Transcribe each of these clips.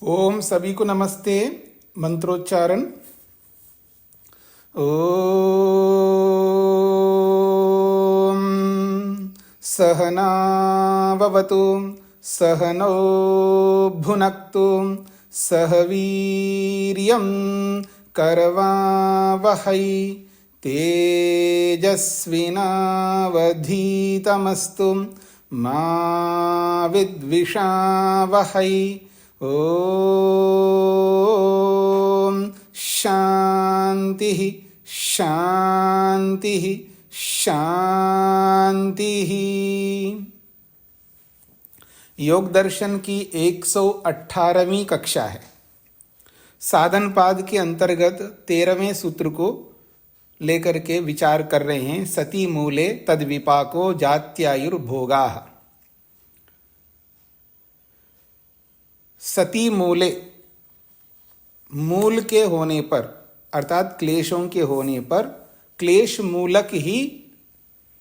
ओम सभी को नमस्ते। मंत्रोच्चारण। ओम सहनाववतु सहनौ भुनक्तु सह वीर्यं करवावहै तेजस्विनावधीतमस्तु मा विद्विषावहै। ओम शांति शांति शांति। योग दर्शन की 118वीं कक्षा है। साधन पाद के अंतर्गत 13वें सूत्र को लेकर के विचार कर रहे हैं। सती मूले तद्विपाको जात्यायुर्भोगाः। सती मूले, मूल के होने पर अर्थात क्लेशों के होने पर क्लेश मूलक ही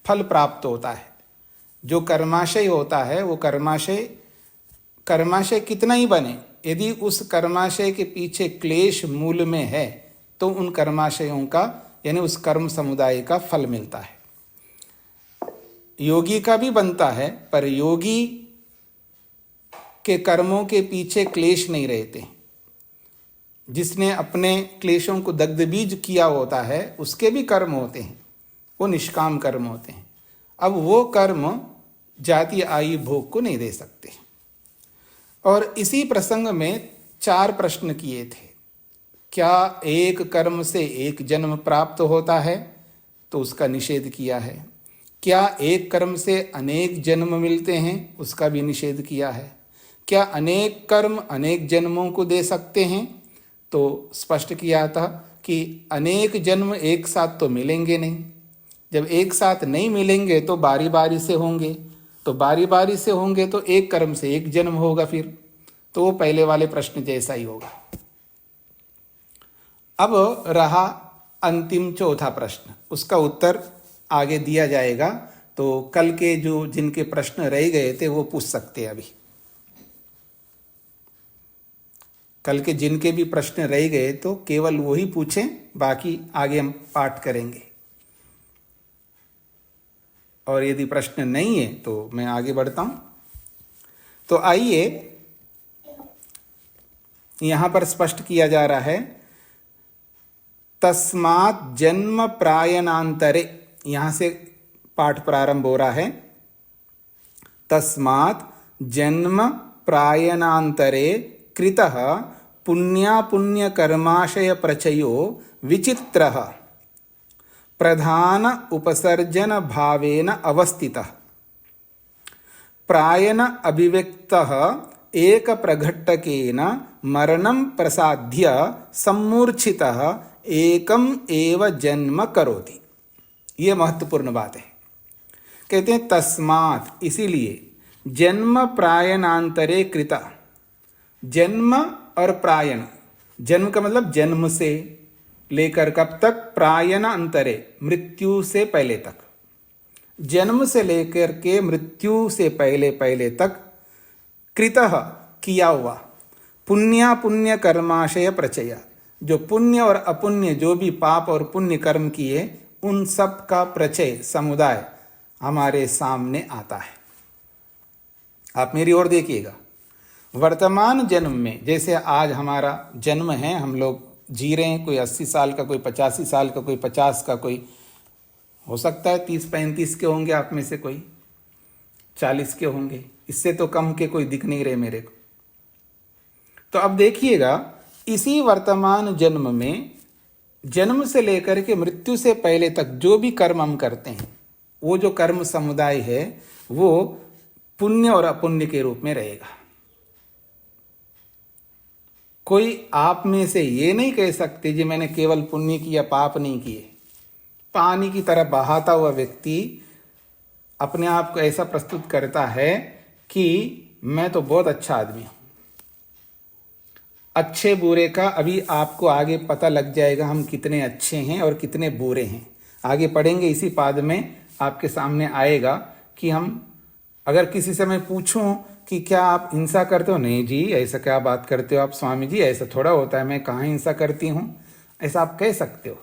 फल प्राप्त होता है। जो कर्माशय होता है वो कर्माशय कितना ही बने, यदि उस कर्माशय के पीछे क्लेश मूल में है तो उन कर्माशयों का यानी उस कर्म समुदाय का फल मिलता है। योगी का भी बनता है, पर योगी के कर्मों के पीछे क्लेश नहीं रहते। जिसने अपने क्लेशों को दग्ध बीज किया होता है उसके भी कर्म होते हैं, वो निष्काम कर्म होते हैं। अब वो कर्म जाति आयु भोग को नहीं दे सकते। और इसी प्रसंग में 4 प्रश्न किए थे। क्या एक कर्म से एक जन्म प्राप्त होता है, तो उसका निषेध किया है। क्या एक कर्म से अनेक जन्म मिलते हैं, उसका भी निषेध किया है। क्या अनेक कर्म अनेक जन्मों को दे सकते हैं, तो स्पष्ट किया था कि अनेक जन्म एक साथ तो मिलेंगे नहीं। जब एक साथ नहीं मिलेंगे तो बारी बारी से होंगे, तो बारी बारी से होंगे तो एक कर्म से एक जन्म होगा, फिर तो वो पहले वाले प्रश्न जैसा ही होगा। अब रहा अंतिम चौथा प्रश्न, उसका उत्तर आगे दिया जाएगा। तो कल के जो जिनके प्रश्न रह गए थे वो पूछ सकते हैं। अभी कल के जिनके भी प्रश्न रह गए तो केवल वही पूछें, बाकी आगे हम पाठ करेंगे। और यदि प्रश्न नहीं है तो मैं आगे बढ़ता हूं। तो आइए, यहां पर स्पष्ट किया जा रहा है तस्मात् जन्म प्रायणांतरे, यहां से पाठ प्रारंभ हो रहा है। तस्मात् जन्म प्रायणांतरे कृतः पुण्या कर्माशय प्रचयो विचित्रः प्रधान उपसर्जन भावेन अवस्थितः प्रायण अभिव्यक्तः एक प्रघट्टकेन मरणं प्रसाद्य सम्मूर्छितः एकम एव जन्म करोति। ये महत्वपूर्ण बात है। कहते हैं तस्मात्, इसीलिए जन्म प्रायणांतरे कृता। जन्म और प्रायण, जन्म का मतलब जन्म से लेकर कब तक, प्रायण अंतरे मृत्यु से पहले तक। जन्म से लेकर के मृत्यु से पहले पहले तक कृतः किया हुआ पुण्य कर्माशय प्रचय, जो पुण्य और अपुण्य जो भी पाप और पुण्य कर्म किए उन सब का प्रचय समुदाय हमारे सामने आता है। आप मेरी ओर देखिएगा। वर्तमान जन्म में जैसे आज हमारा जन्म है, हम लोग जी रहे हैं, कोई 80 साल का, कोई 85 साल का, कोई 50 का, कोई हो सकता है 30-35 के होंगे, आप में से कोई 40 के होंगे, इससे तो कम के कोई दिख नहीं रहे मेरे को। तो अब देखिएगा, इसी वर्तमान जन्म में जन्म से लेकर के मृत्यु से पहले तक जो भी कर्म हम करते हैं, वो जो कर्म समुदाय है वो पुण्य और अपुण्य के रूप में रहेगा। कोई आप में से ये नहीं कह सकते जी मैंने केवल पुण्य किया, पाप नहीं किए। पानी की तरह बहाता हुआ व्यक्ति अपने आप को ऐसा प्रस्तुत करता है कि मैं तो बहुत अच्छा आदमी हूं। अच्छे बुरे का अभी आपको आगे पता लग जाएगा, हम कितने अच्छे हैं और कितने बुरे हैं। आगे पढ़ेंगे, इसी पाद में आपके सामने आएगा कि हम अगर किसी से मैं पूछूं कि क्या आप हिंसा करते हो? नहीं जी, ऐसा क्या बात करते हो आप स्वामी जी, ऐसा थोड़ा होता है, मैं कहाँ हिंसा करती हूँ, ऐसा आप कह सकते हो।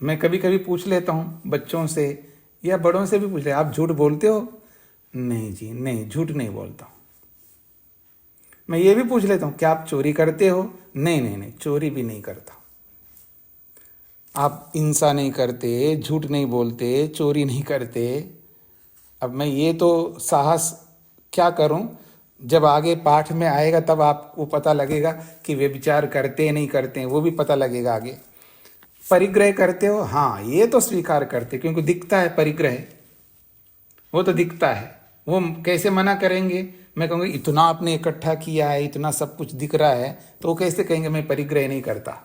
मैं कभी कभी पूछ लेता हूँ बच्चों से या बड़ों से भी पूछ ले, आप झूठ बोलते हो? नहीं जी, नहीं, झूठ नहीं बोलता हूँ। मैं ये भी पूछ लेता हूँ, क्या आप चोरी करते हो? नहीं नहीं नहीं, चोरी भी नहीं करता। आप हिंसा नहीं करते, झूठ नहीं बोलते, चोरी नहीं करते। अब मैं ये तो साहस क्या करूं, जब आगे पाठ में आएगा तब आपको पता लगेगा कि वे विचार करते हैं नहीं करते हैं, वो भी पता लगेगा आगे। परिग्रह करते हो? हाँ, ये तो स्वीकार करते, क्योंकि दिखता है परिग्रह, वो तो दिखता है। वो कैसे मना करेंगे? मैं कहूँगा इतना आपने इकट्ठा किया है, इतना सब कुछ दिख रहा है, तो वो कैसे कहेंगे मैं परिग्रह नहीं करता?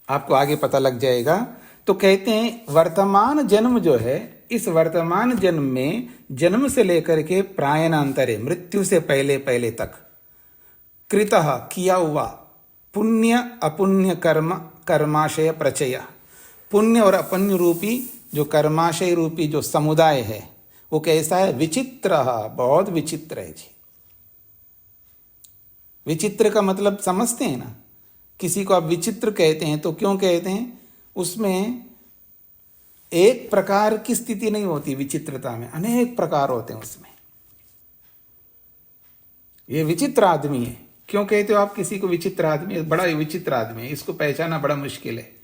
आपको आगे पता लग जाएगा। तो कहते हैं वर्तमान जन्म जो है, इस वर्तमान जन्म में जन्म से लेकर के प्रायणांतरे, मृत्यु से पहले पहले तक, कृतः किया हुआ पुण्य अपुण्य कर्म कर्माशय प्रचय, पुण्य और अपुण्य रूपी जो कर्माशय रूपी जो समुदाय है, वो कैसा है? विचित्र, बहुत विचित्र है जी। विचित्र का मतलब समझते हैं ना? किसी को आप विचित्र कहते हैं तो क्यों कहते हैं? उसमें एक प्रकार की स्थिति नहीं होती, विचित्रता में अनेक प्रकार होते हैं उसमें। ये विचित्र आदमी है, क्यों कहते हो आप किसी को विचित्र आदमी? बड़ा विचित्र आदमी है, इसको पहचानना बड़ा मुश्किल है।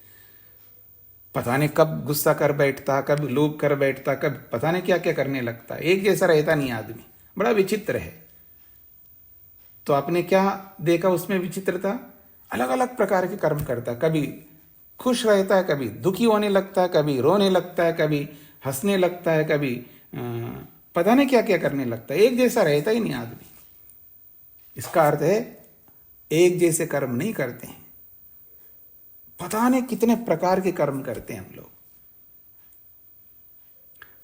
पता नहीं कब गुस्सा कर बैठता, कब लोभ कर बैठता, कब पता नहीं क्या क्या करने लगता, एक जैसा रहता नहीं आदमी, बड़ा विचित्र है। तो आपने क्या देखा उसमें विचित्रता? अलग अलग प्रकार के कर्म करता है, कभी खुश रहता है, कभी दुखी होने लगता है, कभी रोने लगता है, कभी हंसने लगता है, कभी पता नहीं क्या क्या करने लगता है, एक जैसा रहता ही नहीं आदमी। इसका अर्थ है एक जैसे कर्म नहीं करते हैं, पता नहीं कितने प्रकार के कर्म करते हैं हम लोग।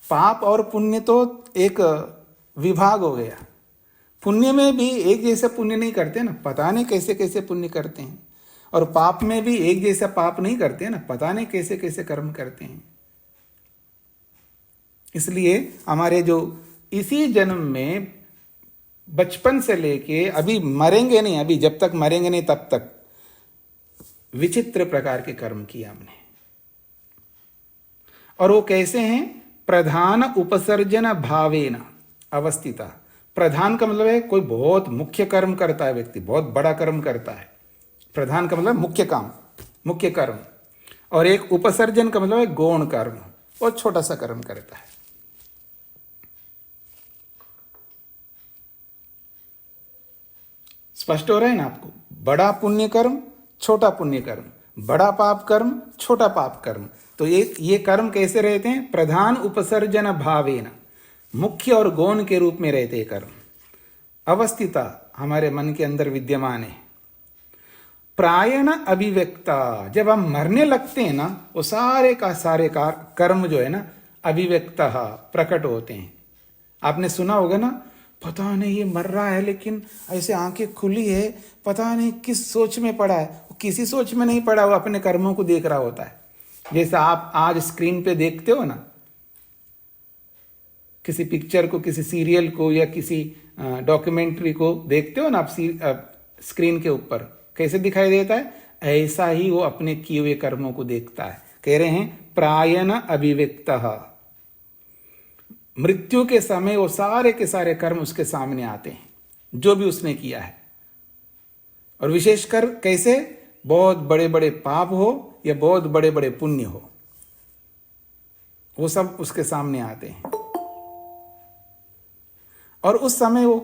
पाप और पुण्य तो एक विभाग हो गया। पुण्य में भी एक जैसे पुण्य नहीं करते ना, पता नहीं कैसे कैसे पुण्य करते हैं, और पाप में भी एक जैसा पाप नहीं करते ना, पता नहीं कैसे कैसे कर्म करते हैं। इसलिए हमारे जो इसी जन्म में बचपन से लेके अभी मरेंगे नहीं, अभी जब तक मरेंगे नहीं तब तक विचित्र प्रकार के कर्म किए हमने। और वो कैसे हैं? प्रधान उपसर्जन भावेन अवस्थिता। प्रधान का मतलब है कोई बहुत मुख्य कर्म करता है व्यक्ति, बहुत बड़ा कर्म करता है। प्रधान का मतलब मुख्य काम, मुख्य कर्म। और एक उपसर्जन का मतलब है गौण कर्म, बहुत छोटा सा कर्म करता है। स्पष्ट हो रहा है ना आपको? बड़ा पुण्य कर्म, छोटा पुण्य कर्म, बड़ा पाप कर्म, छोटा पाप कर्म। तो ये कर्म कैसे रहते हैं? प्रधान उपसर्जन भावेन, मुख्य और गौण के रूप में रहते हैं कर्म। अवस्थिता, हमारे मन के अंदर विद्यमान है। प्रायण अभिव्यक्ता, जब हम मरने लगते हैं ना, वो सारे का सारे कर्म जो है ना, अभिव्यक्ता, प्रकट होते हैं। आपने सुना होगा ना, पता नहीं ये मर रहा है लेकिन ऐसे आंखें खुली है, पता नहीं किस सोच में पड़ा है। वो किसी सोच में नहीं पड़ा, वो अपने कर्मों को देख रहा होता है। जैसा आप आज स्क्रीन पे देखते हो ना, किसी पिक्चर को, किसी सीरियल को या किसी डॉक्यूमेंट्री को देखते हो ना आप स्क्रीन के ऊपर, कैसे दिखाई देता है? ऐसा ही वो अपने किए हुए कर्मों को देखता है। कह रहे हैं प्रायण अभिव्यक्तः, मृत्यु के समय वो सारे के सारे कर्म उसके सामने आते हैं, जो भी उसने किया है। और विशेषकर कैसे? बहुत बड़े बड़े पाप हो या बहुत बड़े बड़े पुण्य हो, वो सब उसके सामने आते हैं। और उस समय वो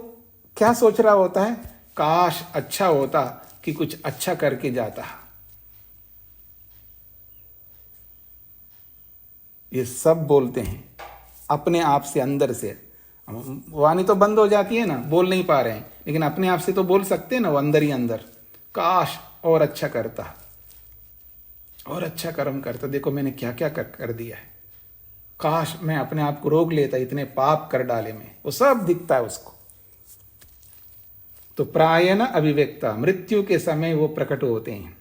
क्या सोच रहा होता है? काश अच्छा होता कि कुछ अच्छा करके जाता। ये सब बोलते हैं अपने आप से, अंदर से। वाणी तो बंद हो जाती है ना, बोल नहीं पा रहे हैं, लेकिन अपने आप से तो बोल सकते हैं ना, वो अंदर ही अंदर, काश और अच्छा करता, और अच्छा कर्म करता, देखो मैंने क्या क्या कर दिया है, काश मैं अपने आप को रोक लेता, इतने पाप कर डाले मैं। वो सब दिखता है उसको। तो प्रायण अभिव्यक्ता, मृत्यु के समय वो प्रकट होते हैं।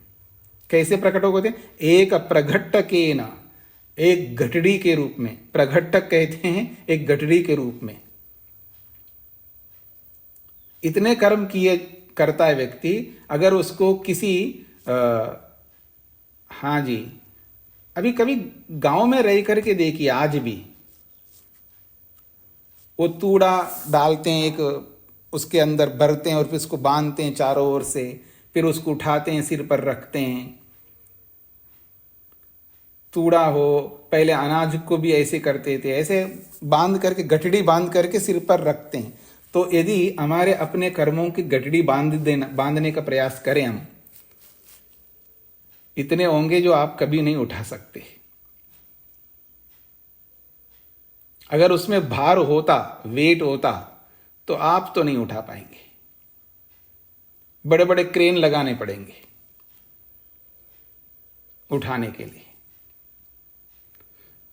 कैसे प्रकट होते हैं? एक प्रघट्टकेन, एक घटड़ी के रूप में, प्रघट्टक कहते हैं एक घटड़ी के रूप में। इतने कर्म किए करता है व्यक्ति, अगर उसको किसी हाँ जी, अभी कभी गांव में रह करके देखिए, आज भी वो तूड़ा डालते हैं, एक उसके अंदर भरते हैं और फिर उसको बांधते हैं चारों ओर से, फिर उसको उठाते हैं, सिर पर रखते हैं। तूड़ा हो, पहले अनाज को भी ऐसे करते थे, ऐसे बांध करके, गठड़ी बांध करके सिर पर रखते हैं। तो यदि हमारे अपने कर्मों की गठड़ी बांधने का प्रयास करें हम, इतने होंगे जो आप कभी नहीं उठा सकते। अगर उसमें भार होता, वेट होता, तो आप तो नहीं उठा पाएंगे, बड़े बड़े क्रेन लगाने पड़ेंगे उठाने के लिए।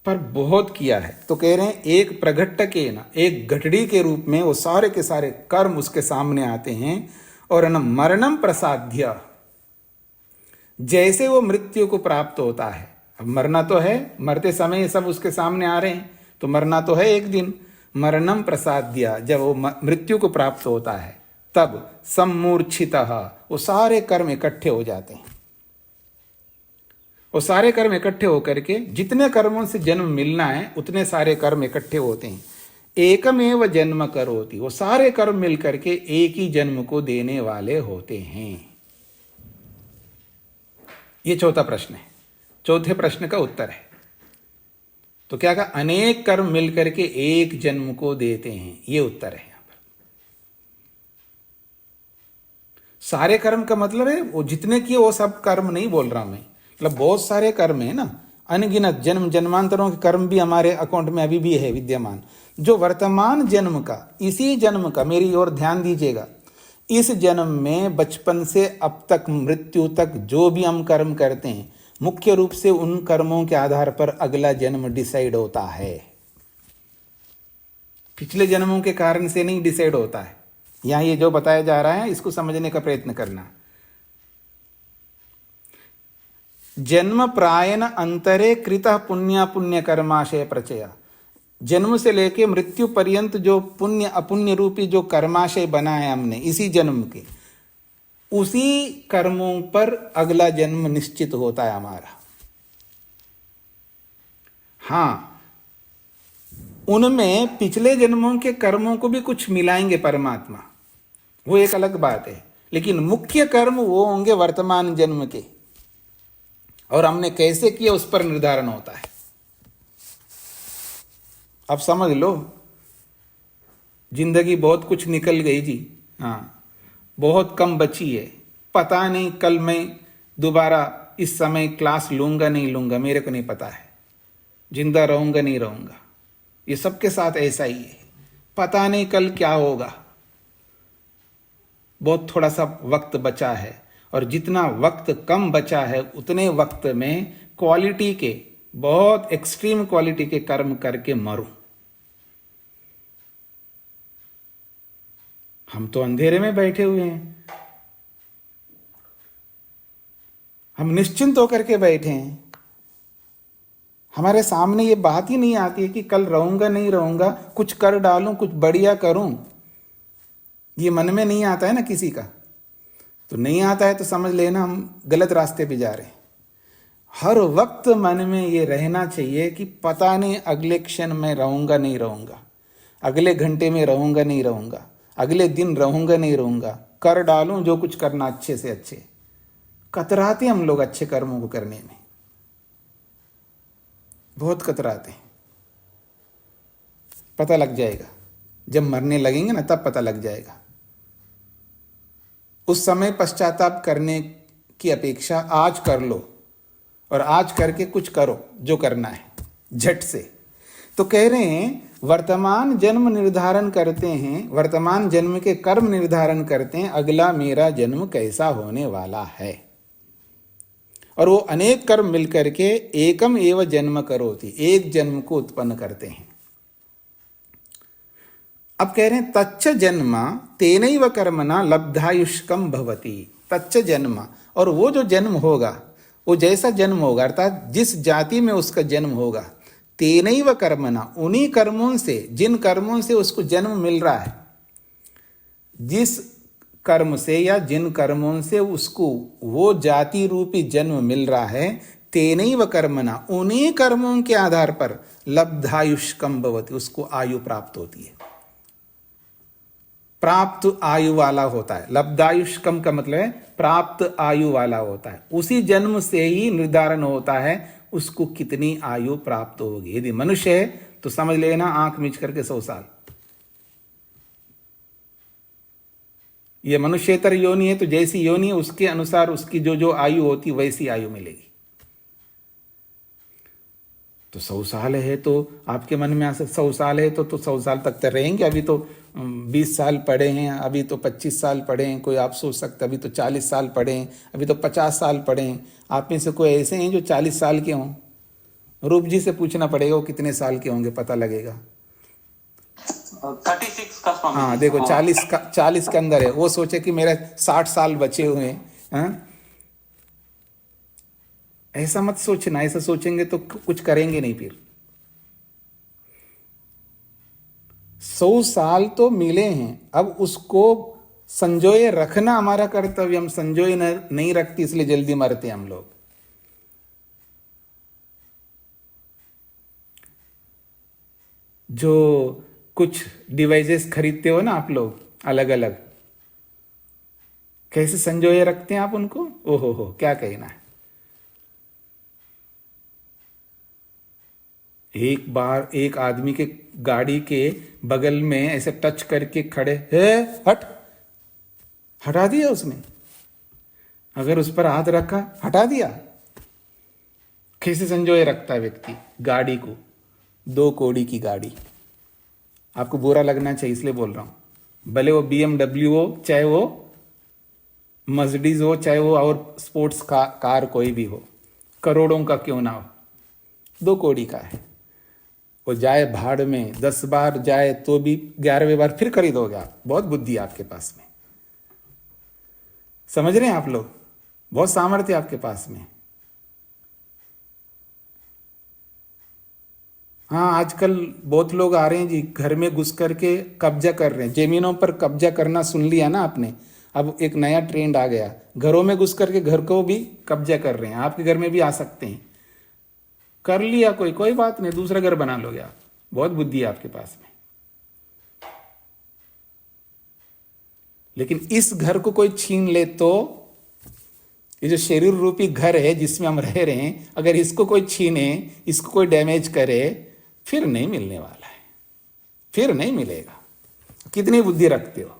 पर बहुत किया है, तो कह रहे हैं एक प्रघट्टके न, एक घटड़ी के रूप में वो सारे के सारे कर्म उसके सामने आते हैं। और न मरणम प्रसाद्य, जैसे वो मृत्यु को प्राप्त होता है, अब मरना तो है, मरते समय सब उसके सामने आ रहे हैं, तो मरना तो है एक दिन। मरणम प्रसाद्य, जब वो मृत्यु को प्राप्त होता है, तब सम्मूर्छितः, वो सारे कर्म इकट्ठे हो जाते हैं। वो सारे कर्म इकट्ठे होकर के, जितने कर्मों से जन्म मिलना है उतने सारे कर्म इकट्ठे होते हैं। एकमेव जन्म करोति, वो सारे कर्म मिलकर के एक ही जन्म को देने वाले होते हैं। ये चौथा प्रश्न है, चौथे प्रश्न का उत्तर है। तो क्या कहा, अनेक कर्म मिलकर के एक जन्म को देते हैं, ये उत्तर है यहां पर। सारे कर्म का मतलब है वो जितने किए वो सब कर्म नहीं बोल रहा मैं, मतलब बहुत सारे कर्म है ना, अनगिनत जन्म जन्मांतरों के कर्म भी हमारे अकाउंट में अभी भी है विद्यमान। जो वर्तमान जन्म का, इसी जन्म का, मेरी ओर ध्यान दीजिएगा, इस जन्म में बचपन से अब तक मृत्यु तक जो भी हम कर्म करते हैं, मुख्य रूप से उन कर्मों के आधार पर अगला जन्म डिसाइड होता है। पिछले जन्मों के कारण से नहीं डिसाइड होता है। यहां ये जो बताया जा रहा है इसको समझने का प्रयत्न करना। जन्म प्रायण अंतरे कृत पुण्य पुण्य कर्माशय प्रचय, जन्म से लेके मृत्यु पर्यंत जो पुण्य अपुण्य रूपी जो कर्माशय बना है हमने इसी जन्म के, उसी कर्मों पर अगला जन्म निश्चित होता है हमारा। हाँ, उनमें पिछले जन्मों के कर्मों को भी कुछ मिलाएंगे परमात्मा, वो एक अलग बात है, लेकिन मुख्य कर्म वो होंगे वर्तमान जन्म के, और हमने कैसे किया उस पर निर्धारण होता है। अब समझ लो, जिंदगी बहुत कुछ निकल गई जी, हाँ, बहुत कम बची है, पता नहीं कल मैं दोबारा इस समय क्लास लूंगा नहीं लूंगा, मेरे को नहीं पता है, जिंदा रहूंगा नहीं रहूंगा, ये सबके साथ ऐसा ही है, पता नहीं कल क्या होगा, बहुत थोड़ा सा वक्त बचा है, और जितना वक्त कम बचा है उतने वक्त में क्वालिटी के, बहुत एक्सट्रीम क्वालिटी के कर्म करके मरूं। हम तो अंधेरे में बैठे हुए हैं, हम निश्चिंत होकर के बैठे हैं, हमारे सामने ये बात ही नहीं आती है कि कल रहूंगा नहीं रहूंगा, कुछ कर डालूं, कुछ बढ़िया करूं, ये मन में नहीं आता है ना किसी का। तो नहीं आता है तो समझ लेना हम गलत रास्ते पे जा रहे हैं। हर वक्त मन में ये रहना चाहिए कि पता नहीं अगले क्षण में रहूंगा नहीं रहूंगा, अगले घंटे में रहूंगा नहीं रहूंगा, अगले दिन रहूंगा नहीं रहूंगा, कर डालूं जो कुछ करना अच्छे से अच्छे। कतराते हम लोग अच्छे कर्मों को करने में, बहुत कतराते हैं। पता लग जाएगा जब मरने लगेंगे ना, तब पता लग जाएगा। उस समय पश्चाताप करने की अपेक्षा आज कर लो, और आज करके कुछ करो जो करना है झट से। तो कह रहे हैं वर्तमान जन्म निर्धारण करते हैं, वर्तमान जन्म के कर्म निर्धारण करते हैं अगला मेरा जन्म कैसा होने वाला है, और वो अनेक कर्म मिलकर के एकम एव जन्म करोति, एक जन्म को उत्पन्न करते हैं। अब कह रहे हैं तच्च जन्म तेनैव कर्मणा लब्धायुष्कम भवति, तच्च जन्म, और वो जो जन्म होगा वो जैसा जन्म होगा, अर्थात जिस जाति में उसका जन्म होगा, तेनैव कर्मणा, उन्हीं कर्मों से, जिन कर्मों से उसको जन्म मिल रहा है, जिस कर्म से या जिन कर्मों से उसको वो जाति रूपी जन्म मिल रहा है, तेनैव कर्मणा, उन्हीं कर्मों के आधार पर लब्धायुष्कम भवति, उसको आयु प्राप्त होती है, प्राप्त आयु वाला होता है। लब्धायुष्कम का मतलब है प्राप्त आयु वाला होता है। उसी जन्म से ही निर्धारण होता है उसको कितनी आयु प्राप्त होगी। यदि मनुष्य है तो समझ लेना आंख मीच करके 100 साल। ये मनुष्येतर योनि है तो जैसी योनि है उसके अनुसार उसकी जो जो आयु होती वैसी आयु मिलेगी। तो 100 साल है तो आपके मन में आ सकता 100 साल है तो 100 साल तक तो रहेंगे। अभी तो 20 साल पढ़े हैं, अभी तो 25 साल पढ़े हैं। कोई आप सोच सकते अभी तो 40 साल पढ़े हैं, अभी तो 50 साल पढ़े हैं। आप में से कोई ऐसे हैं जो 40 साल के हों? रूप जी से पूछना पड़ेगा वो कितने साल के होंगे, पता लगेगा। 36 का स्वामी। हाँ देखो 40 के अंदर है। वो सोचे कि मेरे 60 साल बचे हुए हैं। हाँ? ऐसा मत सोचना, ऐसा सोचेंगे तो कुछ करेंगे नहीं। फिर 100 साल तो मिले हैं, अब उसको संजोए रखना हमारा कर्तव्य। हम संजोए नहीं रखते इसलिए जल्दी मरते हम लोग। जो कुछ डिवाइसेस खरीदते हो ना आप लोग अलग अलग, कैसे संजोए रखते हैं आप उनको? ओहो हो, क्या कहना है। एक बार एक आदमी के गाड़ी के बगल में ऐसे टच करके खड़े है, हटा दिया उसने। अगर उस पर हाथ रखा, हटा दिया। कैसे संजोए रखता है व्यक्ति गाड़ी को? 2 कौड़ी की गाड़ी। आपको बुरा लगना चाहिए इसलिए बोल रहा हूं। भले वो BMW हो, चाहे वो मर्सिडीज हो, चाहे वो और स्पोर्ट्स कार कोई भी हो, करोड़ों का क्यों ना हो, 2 कौड़ी का है। वो जाए भाड़ में 10 बार जाए तो भी 11वें बार फिर खरीदोगे आप। बहुत बुद्धि है आपके पास में, समझ रहे हैं आप लोग? बहुत सामर्थ्य आपके पास में। हाँ आजकल बहुत लोग आ रहे हैं जी, घर में घुस करके कब्जा कर रहे हैं। जमीनों पर कब्जा करना सुन लिया ना आपने? अब एक नया ट्रेंड आ गया, घरों में घुस करके घर को भी कब्जा कर रहे हैं। आपके घर में भी आ सकते हैं। कर लिया कोई बात नहीं, दूसरा घर बना लोगे आप। बहुत बुद्धि है आपके पास में। लेकिन इस घर को कोई छीन ले तो, ये जो शरीर रूपी घर है जिसमें हम रह रहे हैं, अगर इसको कोई छीने, इसको कोई डैमेज करे, फिर नहीं मिलने वाला है, फिर नहीं मिलेगा। कितनी बुद्धि रखते हो,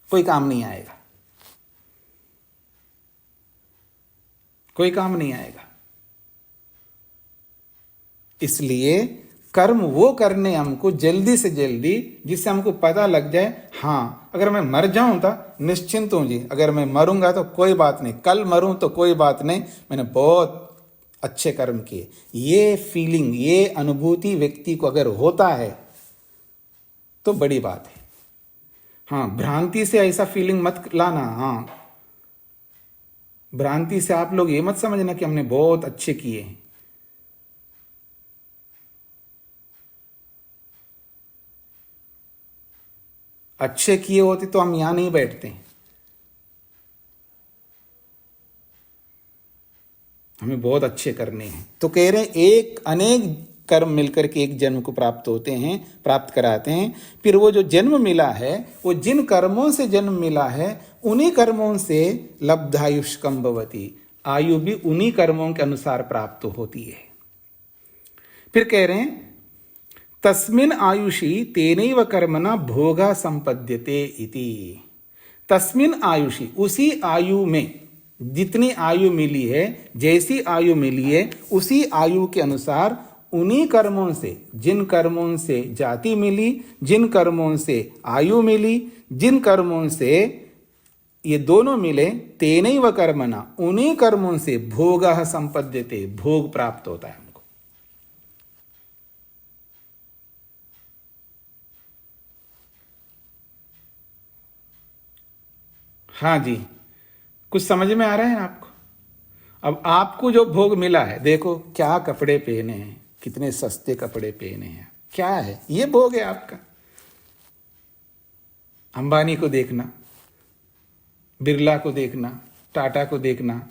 कोई काम नहीं आएगा, कोई काम नहीं आएगा। इसलिए कर्म वो करने हमको जल्दी से जल्दी, जिससे हमको पता लग जाए हाँ अगर मैं मर जाऊं तो निश्चिंत हूं जी, अगर मैं मरूंगा तो कोई बात नहीं, कल मरूं तो कोई बात नहीं, मैंने बहुत अच्छे कर्म किए। ये फीलिंग, ये अनुभूति व्यक्ति को अगर होता है तो बड़ी बात है। हाँ भ्रांति से ऐसा फीलिंग मत लाना। हाँ भ्रांति से आप लोग ये मत समझना कि हमने बहुत अच्छे किए हैं। अच्छे किए होते तो हम यहां नहीं बैठते हैं। हमें बहुत अच्छे करने हैं। तो कह रहे हैं एक अनेक कर्म मिलकर के एक जन्म को प्राप्त होते हैं, प्राप्त कराते हैं। फिर वो जो जन्म मिला है, वो जिन कर्मों से जन्म मिला है उन्हीं कर्मों से लब्धायुष्कम भवति, आयु भी उन्हीं कर्मों के अनुसार प्राप्त होती है। फिर कह रहे हैं तस्मिन आयुषी तेनैव कर्मणा भोगा संपद्यते इति। तस्मिन आयुषी, उसी आयु में, जितनी आयु मिली है, जैसी आयु मिली है, उसी आयु के अनुसार उन्हीं कर्मों से, जिन कर्मों से जाति मिली, जिन कर्मों से आयु मिली, जिन कर्मों से ये दोनों मिले, तेनैव कर्मणा, उन्हीं कर्मों से भोगः संपद्यते, भोग प्राप्त होता है। हाँ जी, कुछ समझ में आ रहा है आपको? अब आपको जो भोग मिला है, देखो क्या कपड़े पहने हैं, कितने सस्ते कपड़े पहने हैं, क्या है ये भोग है आपका। अंबानी को देखना, बिरला को देखना, टाटा को देखना,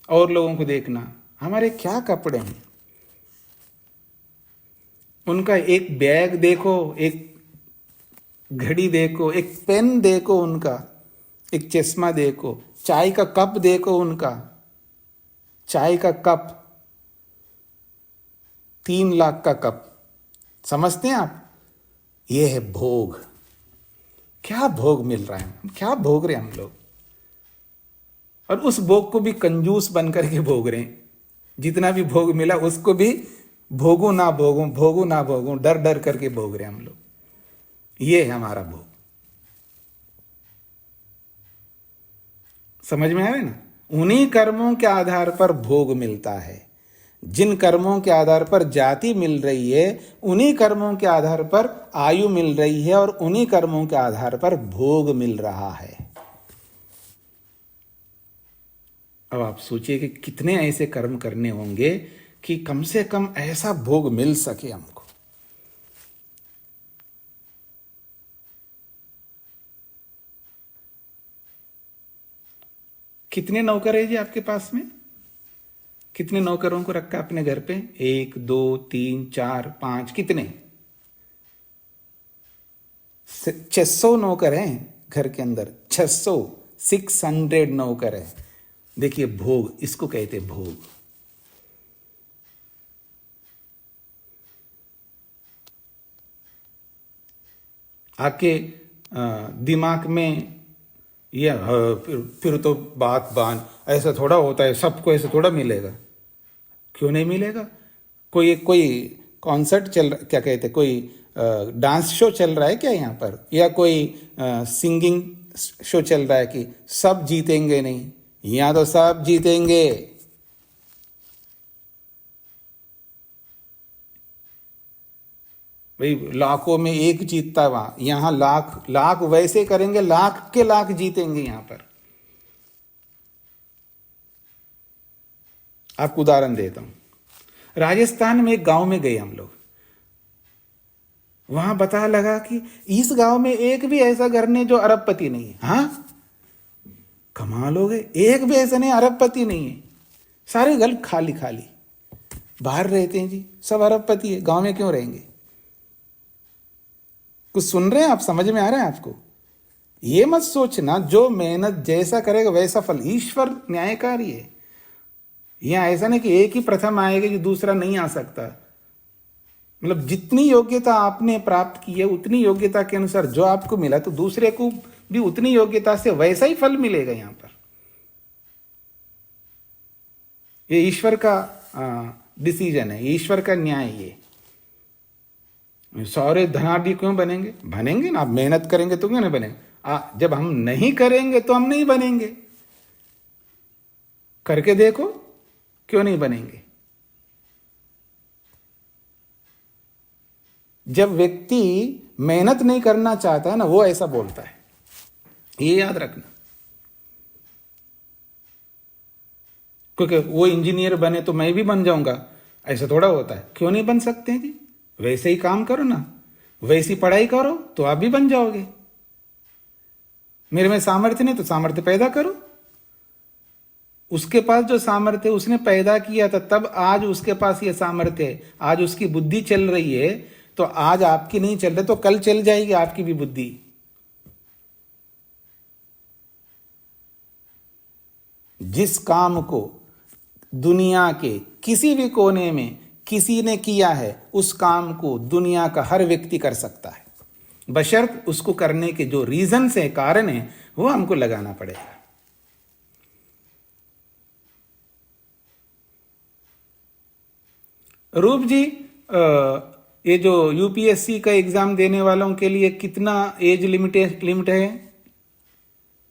और लोगों को देखना, हमारे क्या कपड़े हैं। उनका एक बैग देखो, एक घड़ी देखो, एक पेन देखो, उनका एक चश्मा देखो, चाय का कप देखो, उनका चाय का कप 3 लाख का कप, समझते हैं आप। ये है भोग। क्या भोग मिल रहा है, क्या भोग रहे हैं हम लोग। और उस भोग को भी कंजूस बन करके भोग रहे हैं। जितना भी भोग मिला उसको भी भोगू ना भोगू, भोगू ना भोगू, डर डर करके भोग रहे हैं हम लोग। ये है हमारा भोग। समझ में आ रहा है ना। उन्हीं कर्मों के आधार पर भोग मिलता है। जिन कर्मों के आधार पर जाति मिल रही है, उन्हीं कर्मों के आधार पर आयु मिल रही है, और उन्हीं कर्मों के आधार पर भोग मिल रहा है। अब आप सोचिए कि कितने ऐसे कर्म करने होंगे कि कम से कम ऐसा भोग मिल सके हमको। कितने नौकर है जी आपके पास में? कितने नौकरों को रखा अपने घर पे? 1 2 3 4 5, कितने? 600 नौकर हैं घर के अंदर। 600 नौकर है। देखिए भोग, इसको कहते भोग। आपके दिमाग में ये फिर तो बात बान ऐसा थोड़ा होता है, सबको ऐसा थोड़ा मिलेगा। क्यों नहीं मिलेगा? कोई कॉन्सर्ट चल रहा, क्या कहते, कोई डांस शो चल रहा है क्या यहाँ पर, या कोई सिंगिंग शो चल रहा है कि सब जीतेंगे? नहीं, यहाँ तो सब जीतेंगे। भाई लाखों में एक जीतता, वहां यहां लाख लाख वैसे करेंगे, लाख के लाख जीतेंगे यहां पर। आपको उदाहरण देता हूं। राजस्थान में एक गांव में गए हम लोग। वहां पता लगा कि इस गांव में एक भी ऐसा घर नहीं जो अरबपति नहीं है। हाँ, कमाल हो गए, एक भी ऐसा नहीं अरबपति नहीं है। सारे घर खाली खाली, बाहर रहते हैं जी, सब अरबपति है, गांव में क्यों रहेंगे? कुछ सुन रहे हैं आप? समझ में आ रहा है आपको? ये मत सोचना जो मेहनत जैसा करेगा वैसा फल। ईश्वर न्यायकारी है। यहां ऐसा नहीं कि एक ही प्रथम आएगा कि दूसरा नहीं आ सकता। मतलब जितनी योग्यता आपने प्राप्त की है, उतनी योग्यता के अनुसार जो आपको मिला, तो दूसरे को भी उतनी योग्यता से वैसा ही फल मिलेगा यहां पर। ये ईश्वर का डिसीजन है, ईश्वर का न्याय। ये सारे धनाढ़ी क्यों बनेंगे? बनेंगे ना, आप मेहनत करेंगे तो क्यों नहीं बनेंगे? जब हम नहीं करेंगे तो हम नहीं बनेंगे। करके देखो, क्यों नहीं बनेंगे? जब व्यक्ति मेहनत नहीं करना चाहता है ना, वो ऐसा बोलता है। ये याद रखना। क्योंकि वो इंजीनियर बने तो मैं भी बन जाऊंगा, ऐसा थोड़ा होता है। क्यों नहीं बन सकते हैं जी? वैसे ही काम करो ना, वैसी पढ़ाई करो तो आप भी बन जाओगे। मेरे में सामर्थ्य नहीं तो सामर्थ्य पैदा करो। उसके पास जो सामर्थ्य उसने पैदा किया था, तब आज उसके पास ये सामर्थ्य है। आज उसकी बुद्धि चल रही है, तो आज आपकी नहीं चल रही तो कल चल जाएगी आपकी भी बुद्धि। जिस काम को दुनिया के किसी भी कोने में किसी ने किया है, उस काम को दुनिया का हर व्यक्ति कर सकता है, बशर्त उसको करने के जो रीजन है, कारण है, वो हमको लगाना पड़ेगा। रूप जी, ये जो यूपीएससी का एग्जाम देने वालों के लिए कितना एज लिमिट है?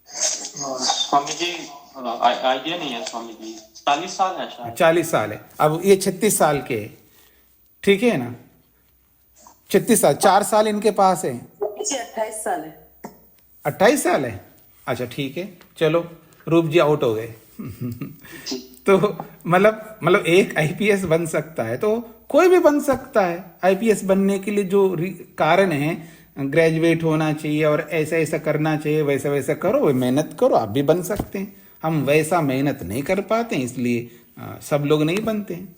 स्वामी जी आइडिया नहीं है स्वामी जी। 40 साल है शायद। 40 साल है। अब ये 36 साल के, ठीक है ना? 36 साल, 4 साल इनके पास है। 28 साल है। 28 साल है। अच्छा ठीक है, चलो रूप जी आउट हो गए। तो मतलब एक आईपीएस बन सकता है तो कोई भी बन सकता है। आईपीएस बनने के लिए जो कारण है, ग्रेजुएट होना चाहिए और ऐसा ऐसा करना चाहिए, वैसा वैसा करो, मेहनत करो, आप भी बन सकते हैं। हम वैसा मेहनत नहीं कर पाते, इसलिए सब लोग नहीं बनते हैं।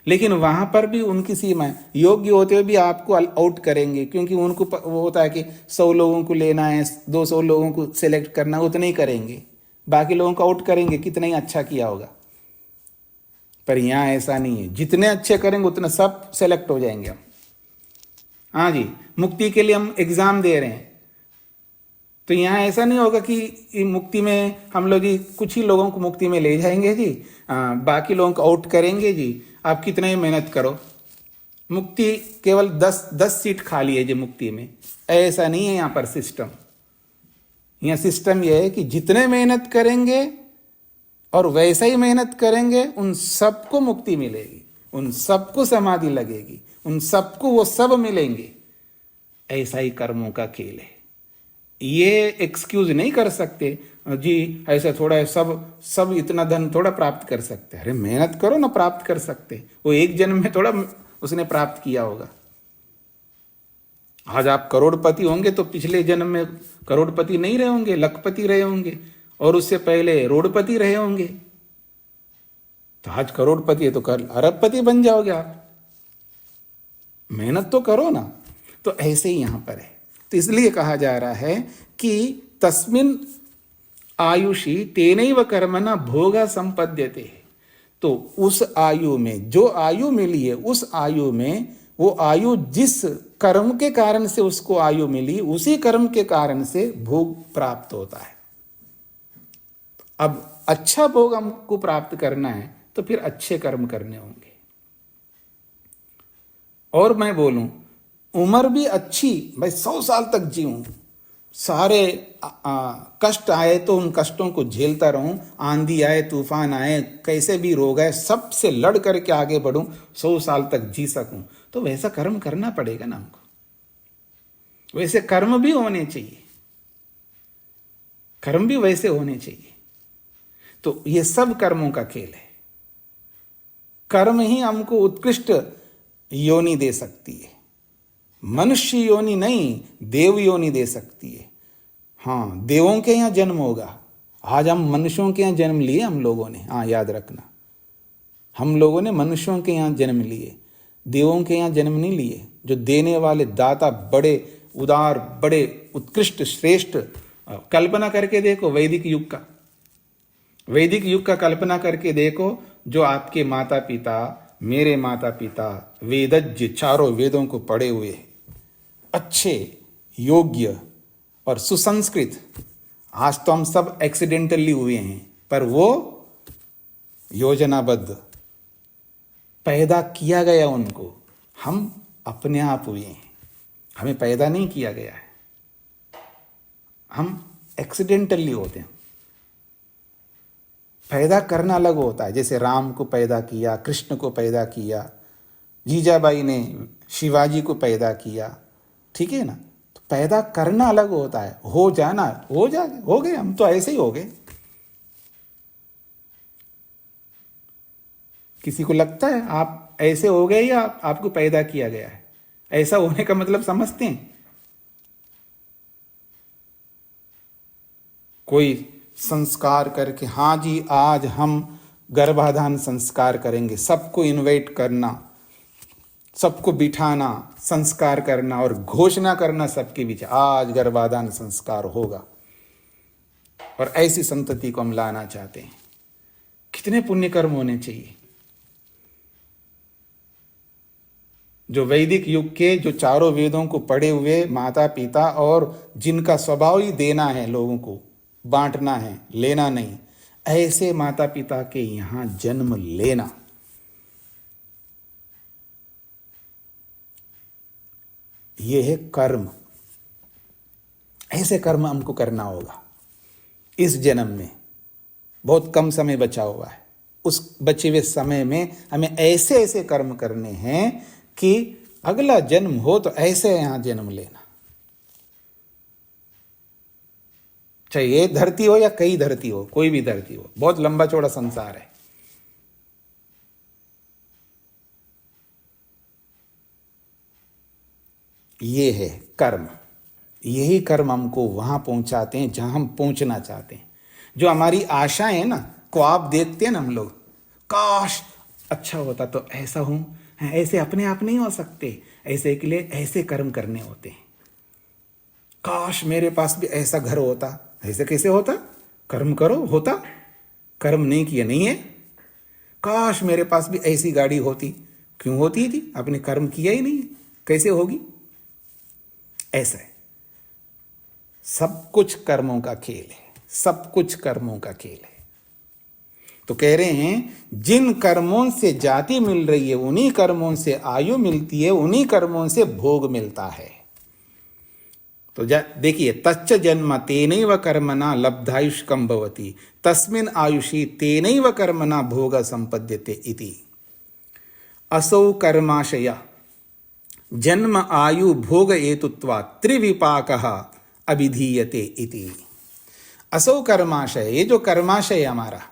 लेकिन वहां पर भी उनकी सीमा है, योग्य होते हुए भी आपको आउट करेंगे, क्योंकि उनको वो होता है कि 100 लोगों को लेना है, 200 लोगों को सिलेक्ट करना, उतने ही करेंगे, बाकी लोगों को आउट करेंगे कितना ही अच्छा किया होगा। पर यहाँ ऐसा नहीं है, जितने अच्छे करेंगे उतने सब सेलेक्ट हो जाएंगे हम। हाँ जी, मुक्ति के लिए हम एग्जाम दे रहे हैं, तो यहाँ ऐसा नहीं होगा कि मुक्ति में हम लोग जी कुछ ही लोगों को मुक्ति में ले जाएंगे जी, बाकी लोगों को आउट करेंगे जी, आप कितना ही मेहनत करो। मुक्ति केवल 10 सीट खाली है जी मुक्ति में, ऐसा नहीं है यहाँ पर सिस्टम। यहाँ सिस्टम यह है कि जितने मेहनत करेंगे और वैसा ही मेहनत करेंगे, उन सबको मुक्ति मिलेगी, उन सबको समाधि लगेगी, उन सबको वो सब मिलेंगे। ऐसा ही कर्मों का खेल है। ये एक्सक्यूज नहीं कर सकते जी ऐसा थोड़ा सब इतना धन थोड़ा प्राप्त कर सकते। अरे मेहनत करो ना, प्राप्त कर सकते। वो एक जन्म में थोड़ा उसने प्राप्त किया होगा। आज आप करोड़पति होंगे तो पिछले जन्म में करोड़पति नहीं रहे होंगे, लखपति रहे होंगे, और उससे पहले रोडपति रहे होंगे। तो आज करोड़पति है तो कल अरबपति बन जाओगे आप। मेहनत तो करो ना। तो ऐसे ही यहां पर है। तो इसलिए कहा जा रहा है कि तस्मिन आयुषी तेनैव कर्मणा भोगा संपद्यते। तो उस आयु में जो आयु मिली है, उस आयु में वो आयु जिस कर्म के कारण से उसको आयु मिली, उसी कर्म के कारण से भोग प्राप्त होता है। अब अच्छा भोग हमको प्राप्त करना है तो फिर अच्छे कर्म करने होंगे। और मैं बोलूं, उम्र भी अच्छी, भाई 100 साल तक जीऊं, सारे कष्ट आए तो उन कष्टों को झेलता रहूं, आंधी आए तूफान आए कैसे भी रोग आए सबसे लड़ करके आगे बढ़ूं, 100 साल तक जी सकूं, तो वैसा कर्म करना पड़ेगा ना हमको। वैसे कर्म भी होने चाहिए, कर्म भी वैसे होने चाहिए। तो ये सब कर्मों का खेल है। कर्म ही हमको उत्कृष्ट योनि दे सकती है। मनुष्य योनि नहीं, देव योनि दे सकती है। हाँ, देवों के यहाँ जन्म होगा। आज हम मनुष्यों के यहाँ जन्म लिए हम लोगों ने, हाँ याद रखना, हम लोगों ने मनुष्यों के यहाँ जन्म लिए, देवों के यहाँ जन्म नहीं लिए। जो देने वाले दाता बड़े उदार, बड़े उत्कृष्ट श्रेष्ठ। कल्पना करके देखो वैदिक युग का, वैदिक युग का कल्पना करके देखो। जो आपके माता पिता, मेरे माता पिता वेदज्ञ, चारों वेदों को पढ़े हुए, अच्छे, योग्य और सुसंस्कृत। आज तो हम सब एक्सीडेंटली हुए हैं, पर वो योजनाबद्ध पैदा किया गया उनको। हम अपने आप हुए हैं, हमें पैदा नहीं किया गया है, हम एक्सीडेंटली होते हैं। पैदा करना अलग होता है। जैसे राम को पैदा किया, कृष्ण को पैदा किया, जीजाबाई ने शिवाजी को पैदा किया, ठीक है ना। तो पैदा करना अलग होता है, हो जाना, हो गए। हम तो ऐसे ही हो गए। किसी को लगता है आप ऐसे हो गए या आपको पैदा किया गया है? ऐसा होने का मतलब समझते हैं? कोई संस्कार करके, हाँ जी आज हम गर्भाधान संस्कार करेंगे, सबको इनवाइट करना, सबको बिठाना, संस्कार करना और घोषणा करना सबके बीच, आज गर्भाधान संस्कार होगा, और ऐसी संतति को हम लाना चाहते हैं। कितने पुण्य कर्म होने चाहिए। जो वैदिक युग के, जो चारों वेदों को पढ़े हुए माता पिता, और जिनका स्वभाव ही देना है, लोगों को बांटना है, लेना नहीं, ऐसे माता पिता के यहां जन्म लेना, यह है कर्म। ऐसे कर्म हमको करना होगा इस जन्म में। बहुत कम समय बचा हुआ है, उस बचे हुए समय में हमें ऐसे ऐसे कर्म करने हैं कि अगला जन्म हो तो ऐसे यहां जन्म लेना। चाहे ये धरती हो या कई धरती हो, कोई भी धरती हो, बहुत लंबा चौड़ा संसार है। ये है कर्म। यही कर्म हमको वहां पहुंचाते हैं जहां हम पहुंचना चाहते हैं। जो हमारी आशाएं है ना, ख्वाब देखते हैं ना हम लोग, काश अच्छा होता तो ऐसा हूं, ऐसे अपने आप नहीं हो सकते, ऐसे के लिए ऐसे कर्म करने होते हैं। काश मेरे पास भी ऐसा घर होता, ऐसे कैसे होता? कर्म करो, होता। कर्म नहीं किया नहीं है। काश मेरे पास भी ऐसी गाड़ी होती, क्यों होती थी? आपने कर्म किया ही नहीं, कैसे होगी? ऐसा है, सब कुछ कर्मों का खेल है, सब कुछ कर्मों का खेल है। तो कह रहे हैं जिन कर्मों से जाति मिल रही है, उन्हीं कर्मों से आयु मिलती है, उन्हीं कर्मों से भोग मिलता है। तो देखिए, तच्च जन्म तेनैव कर्मणा लब्धायुष्कं भवति तस्मिन् आयुषी तेनैव कर्मणा भोग संपद्यते इति। असौ कर्माशय जन्म आयु भोग हेतुत्वात् त्रिविपाकः अभिधीयते इति। असौ कर्माशय, ये जो कर्माशय हमारा,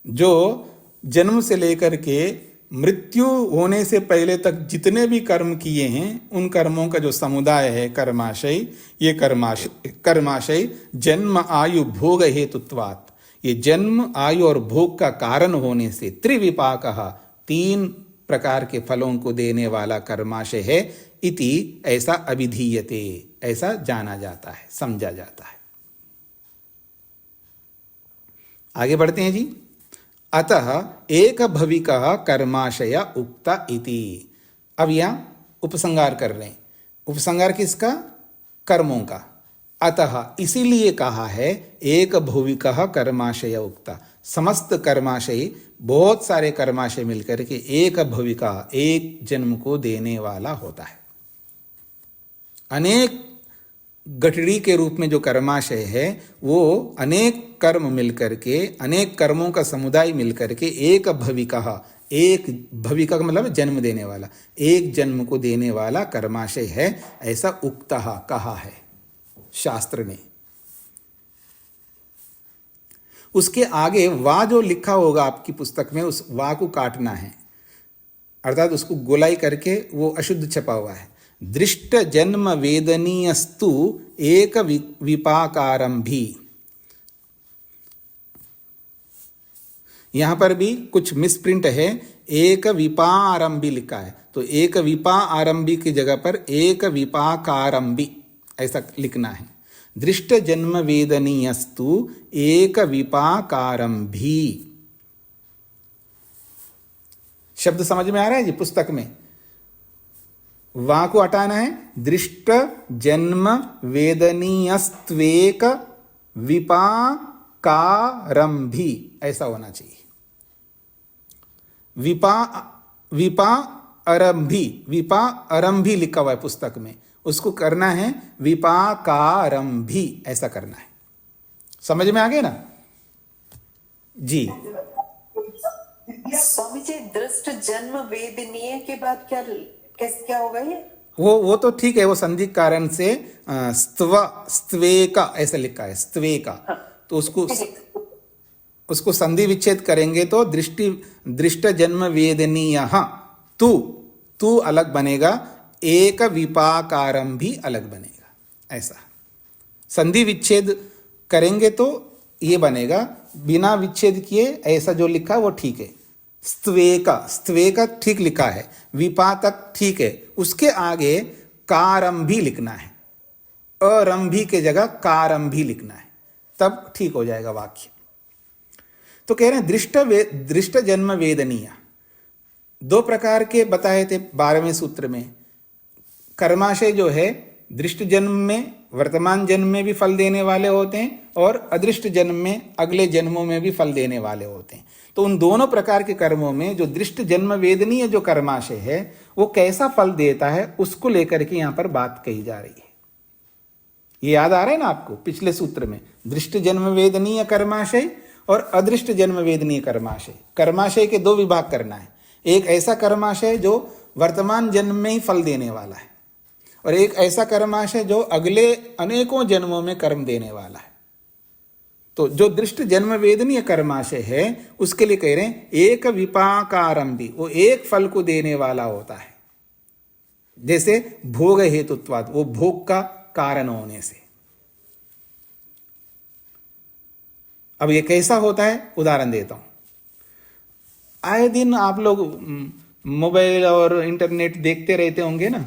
जो जन्म से लेकर के मृत्यु होने से पहले तक जितने भी कर्म किए हैं, उन कर्मों का जो समुदाय है कर्माशय, ये कर्माशय जन्म आयु भोग हेतुत्वात्, ये जन्म आयु और भोग का कारण होने से त्रिविपाकः, तीन प्रकार के फलों को देने वाला कर्माशय है। इति, ऐसा अभिधीयते, ऐसा जाना जाता है, समझा जाता है। आगे बढ़ते हैं जी। अतः एक भविकः कर्माशय उक्ता इति। अब यहां उपसंहार कर रहे हैं। उपसंहार किसका? कर्मों का। अतः इसीलिए कहा है एक भुविकः कर्माशय उक्ता। समस्त कर्माशय, बहुत सारे कर्माशय मिलकर के एक भविका, एक जन्म को देने वाला होता है। अनेक गठड़ी के रूप में जो कर्माशय है, वो अनेक कर्म मिलकर के, अनेक कर्मों का समुदाय मिलकर के एक भविका, एक भविका का मतलब जन्म देने वाला, एक जन्म को देने वाला कर्माशय है, ऐसा उक्तः, कहा है शास्त्र ने। उसके आगे वा जो लिखा होगा आपकी पुस्तक में, उस वा को काटना है, अर्थात उसको गोलाई करके, वो अशुद्ध छपा हुआ है। दृष्ट जन्म वेदनीयस्तु एक विपाकारंभी। यहां पर भी कुछ मिसप्रिंट है, एक विपारंभी लिखा है, तो एक विपारंभी की जगह पर एक विपाकारंभी ऐसा लिखना है। दृष्ट जन्म वेदनीयस्तु एक विपाकारंभी। शब्द समझ में आ रहा है जी? पुस्तक में वा को हटाना है, दृष्ट जन्म वेदनीयस्त्वेक विपाकारंभी, ऐसा होना चाहिए। विपारंभी लिखा हुआ है पुस्तक में, उसको करना है विपाकारंभी, ऐसा करना है। समझ में आ गया ना जी? स्वामी जी, दृष्ट जन्म वेदनीय के बाद क्या होगा ये? वो तो ठीक है, वो संधि कारण से स्त्वेका ऐसा लिखा है, स्त्वेका। तो उसको संधि विच्छेद करेंगे तो दृष्ट जन्म वेदनीय तू अलग बनेगा, एक विपाकारम भी अलग बनेगा, ऐसा। संधि विच्छेद करेंगे तो ये बनेगा, बिना विच्छेद किए ऐसा जो लिखा वो ठीक है। स्त्वेका ठीक लिखा है, विपा तक ठीक है, उसके आगे कारंभी लिखना है, अरंभी के जगह कारंभी लिखना है, तब ठीक हो जाएगा वाक्य। तो कह रहे हैं दृष्ट जन्म वेदनीय, दो प्रकार के बताए थे 12वें सूत्र में। कर्माशय जो है दृष्ट जन्म में, वर्तमान जन्म में भी फल देने वाले होते हैं, और अदृष्ट जन्म में, अगले जन्मों में भी फल देने वाले होते हैं। तो उन दोनों प्रकार के कर्मों में जो दृष्ट जन्म वेदनीय जो कर्माशय है, वो कैसा फल देता है, उसको लेकर के यहां पर बात कही जा रही है। ये याद आ रहा है ना आपको? पिछले सूत्र में दृष्ट जन्म वेदनीय कर्माशय और अदृष्ट जन्म वेदनीय कर्माशय, कर्माशय के दो विभाग करना है। एक ऐसा कर्माशय जो वर्तमान जन्म में ही फल देने वाला है, और एक ऐसा कर्माशय जो अगले अनेकों जन्मों में कर्म देने वाला है। तो जो दृष्ट जन्म वेदनीय कर्माशय है उसके लिए कह रहे हैं एक विपाकारंभी, वो एक फल को देने वाला होता है। जैसे भोग हेतुत्वाद, वो भोग का कारण होने से। अब ये कैसा होता है, उदाहरण देता हूं। आए दिन आप लोग मोबाइल और इंटरनेट देखते रहते होंगे ना,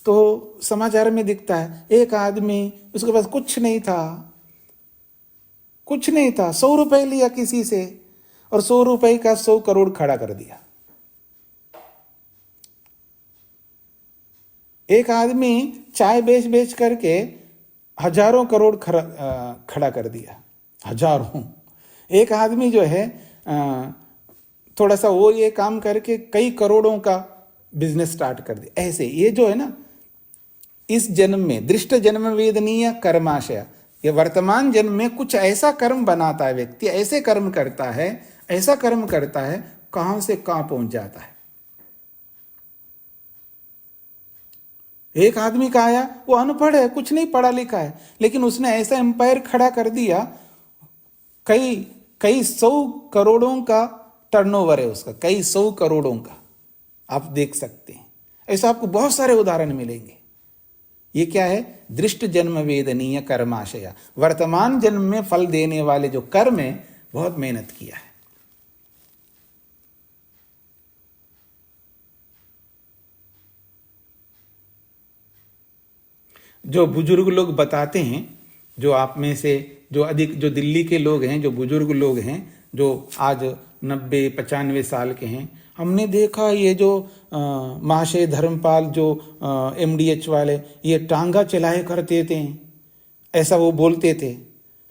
तो समाचार में दिखता है एक आदमी, उसके पास कुछ नहीं था, 100 रुपए लिया किसी से और 100 रुपए का 100 करोड़ खड़ा कर दिया। एक आदमी चाय बेच बेच करके हजारों करोड़ खड़ा कर दिया, हजारों। एक आदमी जो है थोड़ा सा वो ये काम करके कई करोड़ों का बिजनेस स्टार्ट कर दिया। ऐसे ये जो है ना, इस जन्म में दृष्ट जन्म वेदनीय कर्माशय, ये वर्तमान जन्म में कुछ ऐसा कर्म बनाता है व्यक्ति, ऐसे कर्म करता है, ऐसा कर्म करता है, कहां से कहां पहुंच जाता है। एक आदमी का आया, वो अनपढ़ है, कुछ नहीं पढ़ा लिखा है, लेकिन उसने ऐसा एम्पायर खड़ा कर दिया, कई 100 करोड़ों का टर्नओवर है उसका, कई 100 करोड़ों का। आप देख सकते हैं, ऐसा आपको बहुत सारे उदाहरण मिलेंगे। ये क्या है, दृष्ट जन्म वेदनीय कर्माशय, वर्तमान जन्म में फल देने वाले जो कर्म है, बहुत मेहनत किया है। जो बुजुर्ग लोग बताते हैं, जो आप में से जो दिल्ली के लोग हैं, जो बुजुर्ग लोग हैं, जो आज 90-95 साल के हैं, हमने देखा ये जो महाशय धर्मपाल जो MDH वाले, ये टांगा चलाए करते थे, ऐसा वो बोलते थे।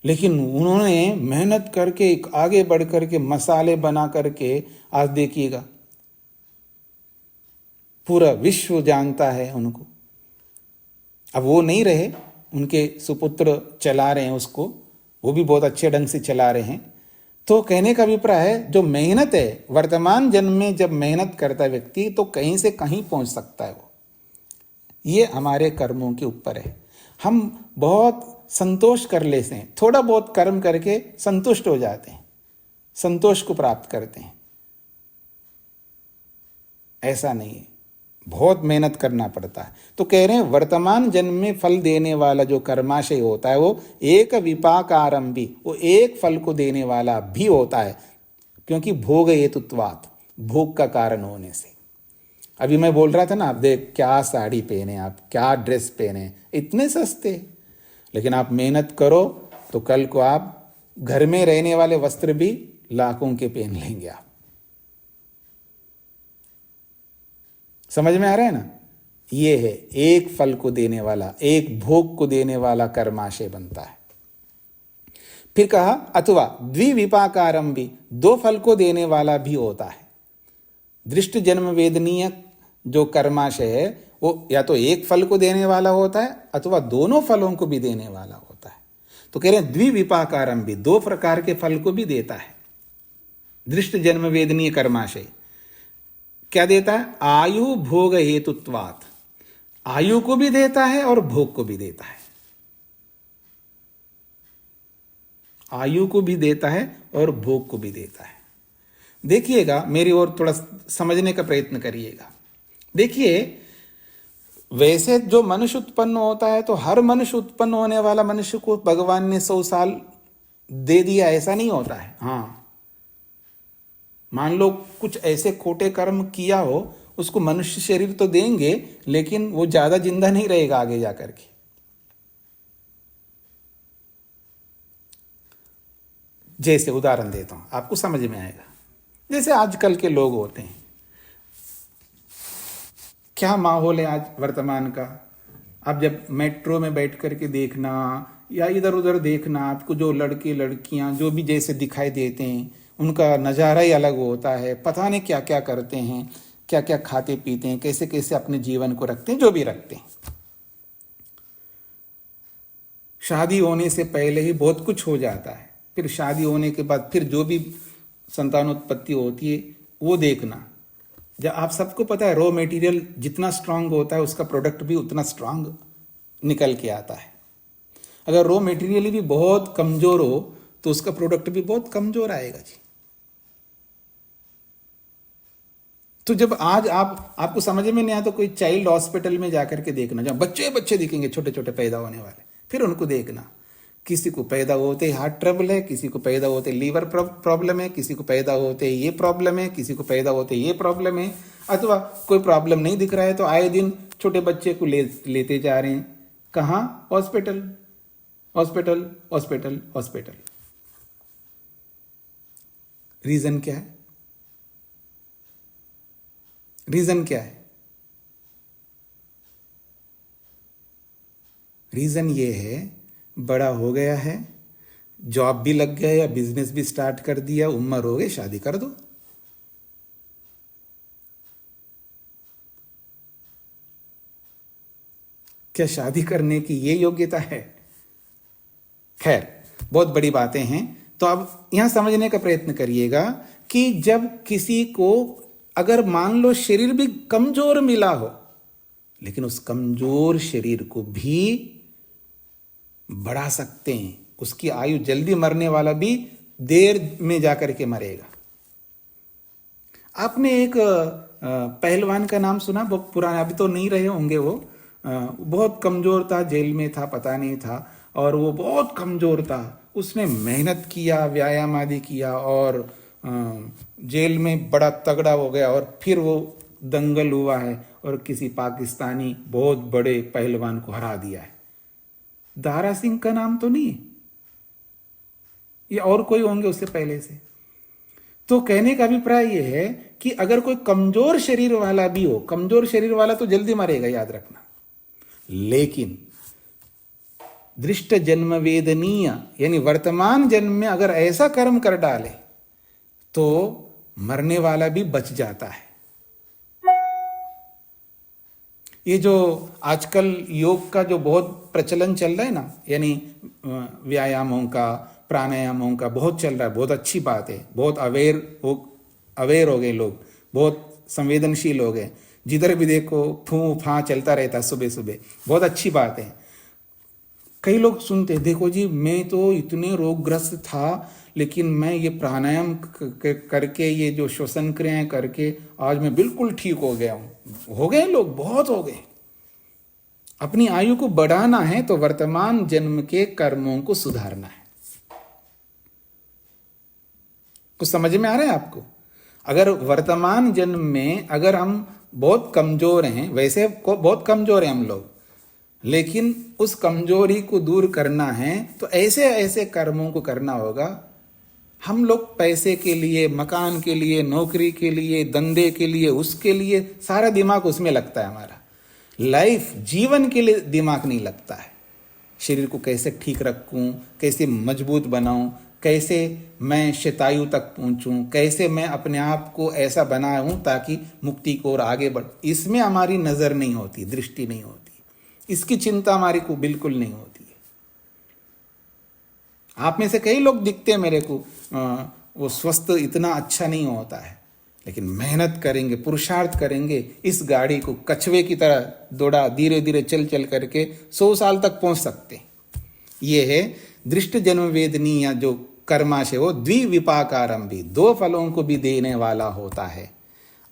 लेकिन उन्होंने मेहनत करके आगे बढ़ करके मसाले बना करके आज देखिएगा पूरा विश्व जानता है उनको। अब वो नहीं रहे, उनके सुपुत्र चला रहे हैं उसको, वो भी बहुत अच्छे ढंग से चला रहे हैं। तो कहने का अभिप्राय है, जो मेहनत है वर्तमान जन्म में जब मेहनत करता है व्यक्ति, तो कहीं से कहीं पहुंच सकता है वो। ये हमारे कर्मों के ऊपर है। हम बहुत संतोष कर लेते हैं, थोड़ा बहुत कर्म करके संतुष्ट हो जाते हैं, संतोष को प्राप्त करते हैं। ऐसा नहीं है, बहुत मेहनत करना पड़ता है। तो कह रहे हैं वर्तमान जन्म में फल देने वाला जो कर्माशय होता है, वो एक विपाक आरंभी, वो एक फल को देने वाला भी होता है, क्योंकि भोग हेतुत्वात्, भोग का कारण होने से। अभी मैं बोल रहा था ना, आप देख क्या साड़ी पहने, आप क्या ड्रेस पहने, इतने सस्ते, लेकिन आप मेहनत करो तो कल को आप घर में रहने वाले वस्त्र भी लाखों के पहन लेंगे आप। समझ में आ रहा है ना? ये है एक फल को देने वाला, एक भोग को देने वाला कर्माशय बनता है। फिर कहा अथवा द्विविपाकारम भी, 2 फल को देने वाला भी होता है। दृष्ट जन्म वेदनीय जो कर्माशय है, वो या तो एक फल को देने वाला होता है अथवा दोनों फलों को भी देने वाला होता है। तो कह रहे हैं द्विविपाकारम भी, 2 प्रकार के फल को भी देता है। दृष्ट जन्म वेदनीय कर्माशय क्या देता है? आयु भोग हेतुत्वात्, आयु को भी देता है और भोग को भी देता है। आयु को भी देता है और भोग को भी देता है। देखिएगा, मेरी ओर थोड़ा समझने का प्रयत्न करिएगा। देखिए, वैसे जो मनुष्य उत्पन्न होता है, तो हर मनुष्य उत्पन्न होने वाला मनुष्य को भगवान ने 100 साल दे दिया, ऐसा नहीं होता है। हाँ, मान लो कुछ ऐसे खोटे कर्म किया हो, उसको मनुष्य शरीर तो देंगे, लेकिन वो ज्यादा जिंदा नहीं रहेगा आगे जाकर के। जैसे उदाहरण देता हूं, आपको समझ में आएगा। जैसे आजकल के लोग होते हैं, क्या माहौल है आज वर्तमान का। आप जब मेट्रो में बैठ करके देखना या इधर उधर देखना, आपको जो लड़के लड़कियां जो भी जैसे दिखाई देते हैं, उनका नज़ारा ही अलग होता है। पता नहीं क्या क्या करते हैं, क्या क्या खाते पीते हैं, कैसे कैसे अपने जीवन को रखते हैं, जो भी रखते हैं। शादी होने से पहले ही बहुत कुछ हो जाता है, फिर शादी होने के बाद फिर जो भी संतानोत्पत्ति होती है वो देखना। जब आप सबको पता है, रॉ मटेरियल जितना स्ट्रांग होता है, उसका प्रोडक्ट भी उतना स्ट्रांग निकल के आता है। अगर रॉ मटेरियल भी बहुत कमज़ोर हो, तो उसका प्रोडक्ट भी बहुत कमजोर आएगा जी। तो जब आज आपको समझ में नहीं आया तो कोई चाइल्ड हॉस्पिटल में जाकर के देखना, जहाँ बच्चे दिखेंगे छोटे छोटे पैदा होने वाले, फिर उनको देखना। किसी को पैदा होते हार्ट ट्रबल है, किसी को पैदा होते लीवर प्रॉब्लम है, किसी को पैदा होते ये प्रॉब्लम है, किसी को पैदा होते ये प्रॉब्लम है, अथवा कोई प्रॉब्लम नहीं दिख रहा है तो आए दिन छोटे बच्चे को लेते जा रहे हैं। कहाँ? Hospital hospital hospital hospital. Reason क्या है? रीजन क्या है? रीजन ये है, बड़ा हो गया है, जॉब भी लग गया या बिजनेस भी स्टार्ट कर दिया, उम्र हो गई, शादी कर दो। क्या शादी करने की ये योग्यता है? खैर, बहुत बड़ी बातें हैं। तो अब यहां समझने का प्रयत्न करिएगा कि जब किसी को अगर मान लो शरीर भी कमजोर मिला हो, लेकिन उस कमजोर शरीर को भी बढ़ा सकते हैं। उसकी आयु, जल्दी मरने वाला भी देर में जाकर के मरेगा। आपने एक पहलवान का नाम सुना, बहुत पुराना, अभी तो नहीं रहे होंगे वो, बहुत कमजोर था, जेल में था, पता नहीं था, और वो बहुत कमजोर था। उसने मेहनत किया, व्यायाम आदि किया और जेल में बड़ा तगड़ा हो गया, और फिर वो दंगल हुआ है और किसी पाकिस्तानी बहुत बड़े पहलवान को हरा दिया है। दारा सिंह का नाम तो नहीं, ये और कोई होंगे उससे पहले से। तो कहने का अभिप्राय यह है कि अगर कोई कमजोर शरीर वाला भी हो, कमजोर शरीर वाला तो जल्दी मरेगा, याद रखना, लेकिन दृष्ट जन्म वेदनीय, यानी वर्तमान जन्म में अगर ऐसा कर्म कर डाले तो मरने वाला भी बच जाता है। ये जो आजकल योग का जो बहुत प्रचलन चल रहा है ना, यानी व्यायामों का, प्राणायामों का बहुत चल रहा है, बहुत अच्छी बात है। बहुत अवेयर हो गए लोग, बहुत संवेदनशील हो गए। जिधर भी देखो फूं फां चलता रहता है सुबह सुबह, बहुत अच्छी बात है। कई लोग सुनते, देखो जी मैं तो इतने रोगग्रस्त था, लेकिन मैं ये प्राणायाम करके, ये जो श्वसन क्रियाएं करके आज मैं बिल्कुल ठीक हो गया हूं। हो गए लोग, बहुत हो गए। अपनी आयु को बढ़ाना है तो वर्तमान जन्म के कर्मों को सुधारना है। कुछ समझ में आ रहा है आपको? अगर वर्तमान जन्म में अगर हम बहुत कमजोर हैं, वैसे बहुत कमजोर हैं हम लोग, लेकिन उस कमजोरी को दूर करना है तो ऐसे ऐसे कर्मों को करना होगा। हम लोग पैसे के लिए, मकान के लिए, नौकरी के लिए, धंधे के लिए, उसके लिए सारा दिमाग उसमें लगता है हमारा। लाइफ, जीवन के लिए दिमाग नहीं लगता है। शरीर को कैसे ठीक रखूं, कैसे मजबूत बनाऊं, कैसे मैं शतायु तक पहुंचूं, कैसे मैं अपने आप को ऐसा बनाऊं ताकि मुक्ति को और आगे बढ़, इसमें हमारी नजर नहीं होती, दृष्टि नहीं होती, इसकी चिंता हमारी को बिल्कुल नहीं होती है। आप में से कई लोग दिखते हैं मेरे को, वो स्वस्थ इतना अच्छा नहीं होता है, लेकिन मेहनत करेंगे, पुरुषार्थ करेंगे, इस गाड़ी को कछुए की तरह दौड़ा, धीरे धीरे चल चल करके 100 साल तक पहुंच सकते। ये है दृष्ट जन्म वेदनीय जो कर्माशय, वो द्विविपाकारंभी, 2 फलों को भी देने वाला होता है।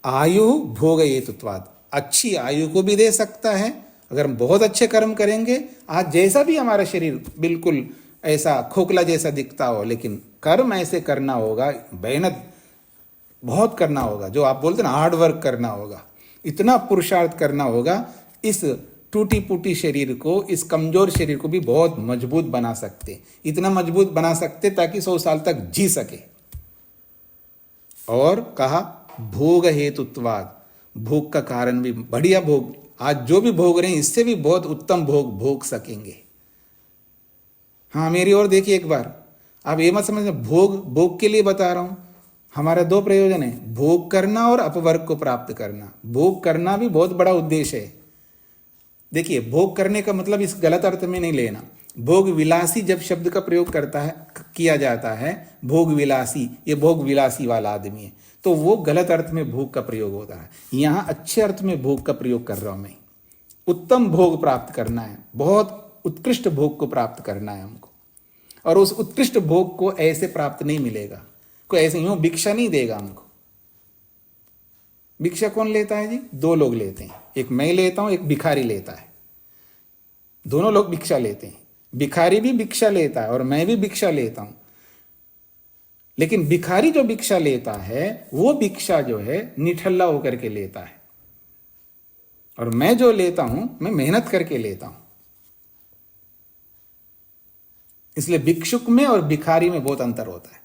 आयु भोग हेतुत्वाद, अच्छी आयु को भी दे सकता है अगर हम बहुत अच्छे कर्म करेंगे। आज जैसा भी हमारा शरीर बिल्कुल ऐसा खोखला जैसा दिखता हो, लेकिन कर्म ऐसे करना होगा, मेहनत बहुत करना होगा, जो आप बोलते हैं ना हार्ड वर्क करना होगा, इतना पुरुषार्थ करना होगा। इस टूटी फूटी शरीर को, इस कमजोर शरीर को भी बहुत मजबूत बना सकते, इतना मजबूत बना सकते ताकि 100 साल तक जी सके। और कहा भोग हेतुत्वाद, भोग का कारण भी, बढ़िया भोग, आज जो भी भोग रहे हैं इससे भी बहुत उत्तम भोग भोग सकेंगे। हाँ, मेरी ओर देखिए एक बार, आप ये मत समझना भोग के लिए बता रहा हूं। हमारा 2 प्रयोजन है, भोग करना और अपवर्ग को प्राप्त करना। भोग करना भी बहुत बड़ा उद्देश्य है। देखिए, भोग करने का मतलब इस गलत अर्थ में नहीं लेना। भोग विलासी जब शब्द का प्रयोग किया जाता है, भोग विलासी, ये भोग विलासी वाला आदमी है, तो वो गलत अर्थ में भोग का प्रयोग होता है। यहां अच्छे अर्थ में भोग का प्रयोग कर रहा हूं मैं। उत्तम भोग प्राप्त करना है, बहुत उत्कृष्ट भोग को प्राप्त करना है हमको। और उस उत्कृष्ट भोग को ऐसे प्राप्त नहीं मिलेगा। कोई ऐसे यूं भिक्षा नहीं देगा हमको। भिक्षा कौन लेता है जी? दो लोग लेते हैं, एक मैं लेता हूं, एक भिखारी लेता है। दोनों लोग भिक्षा लेते हैं। भिखारी भी भिक्षा लेता है और मैं भी भिक्षा लेता हूं। लेकिन भिखारी जो भिक्षा लेता है वो भिक्षा जो है निठल्ला होकर के लेता है, और मैं जो लेता हूं मैं मेहनत करके लेता हूं। इसलिए भिक्षुक में और भिखारी में बहुत अंतर होता है।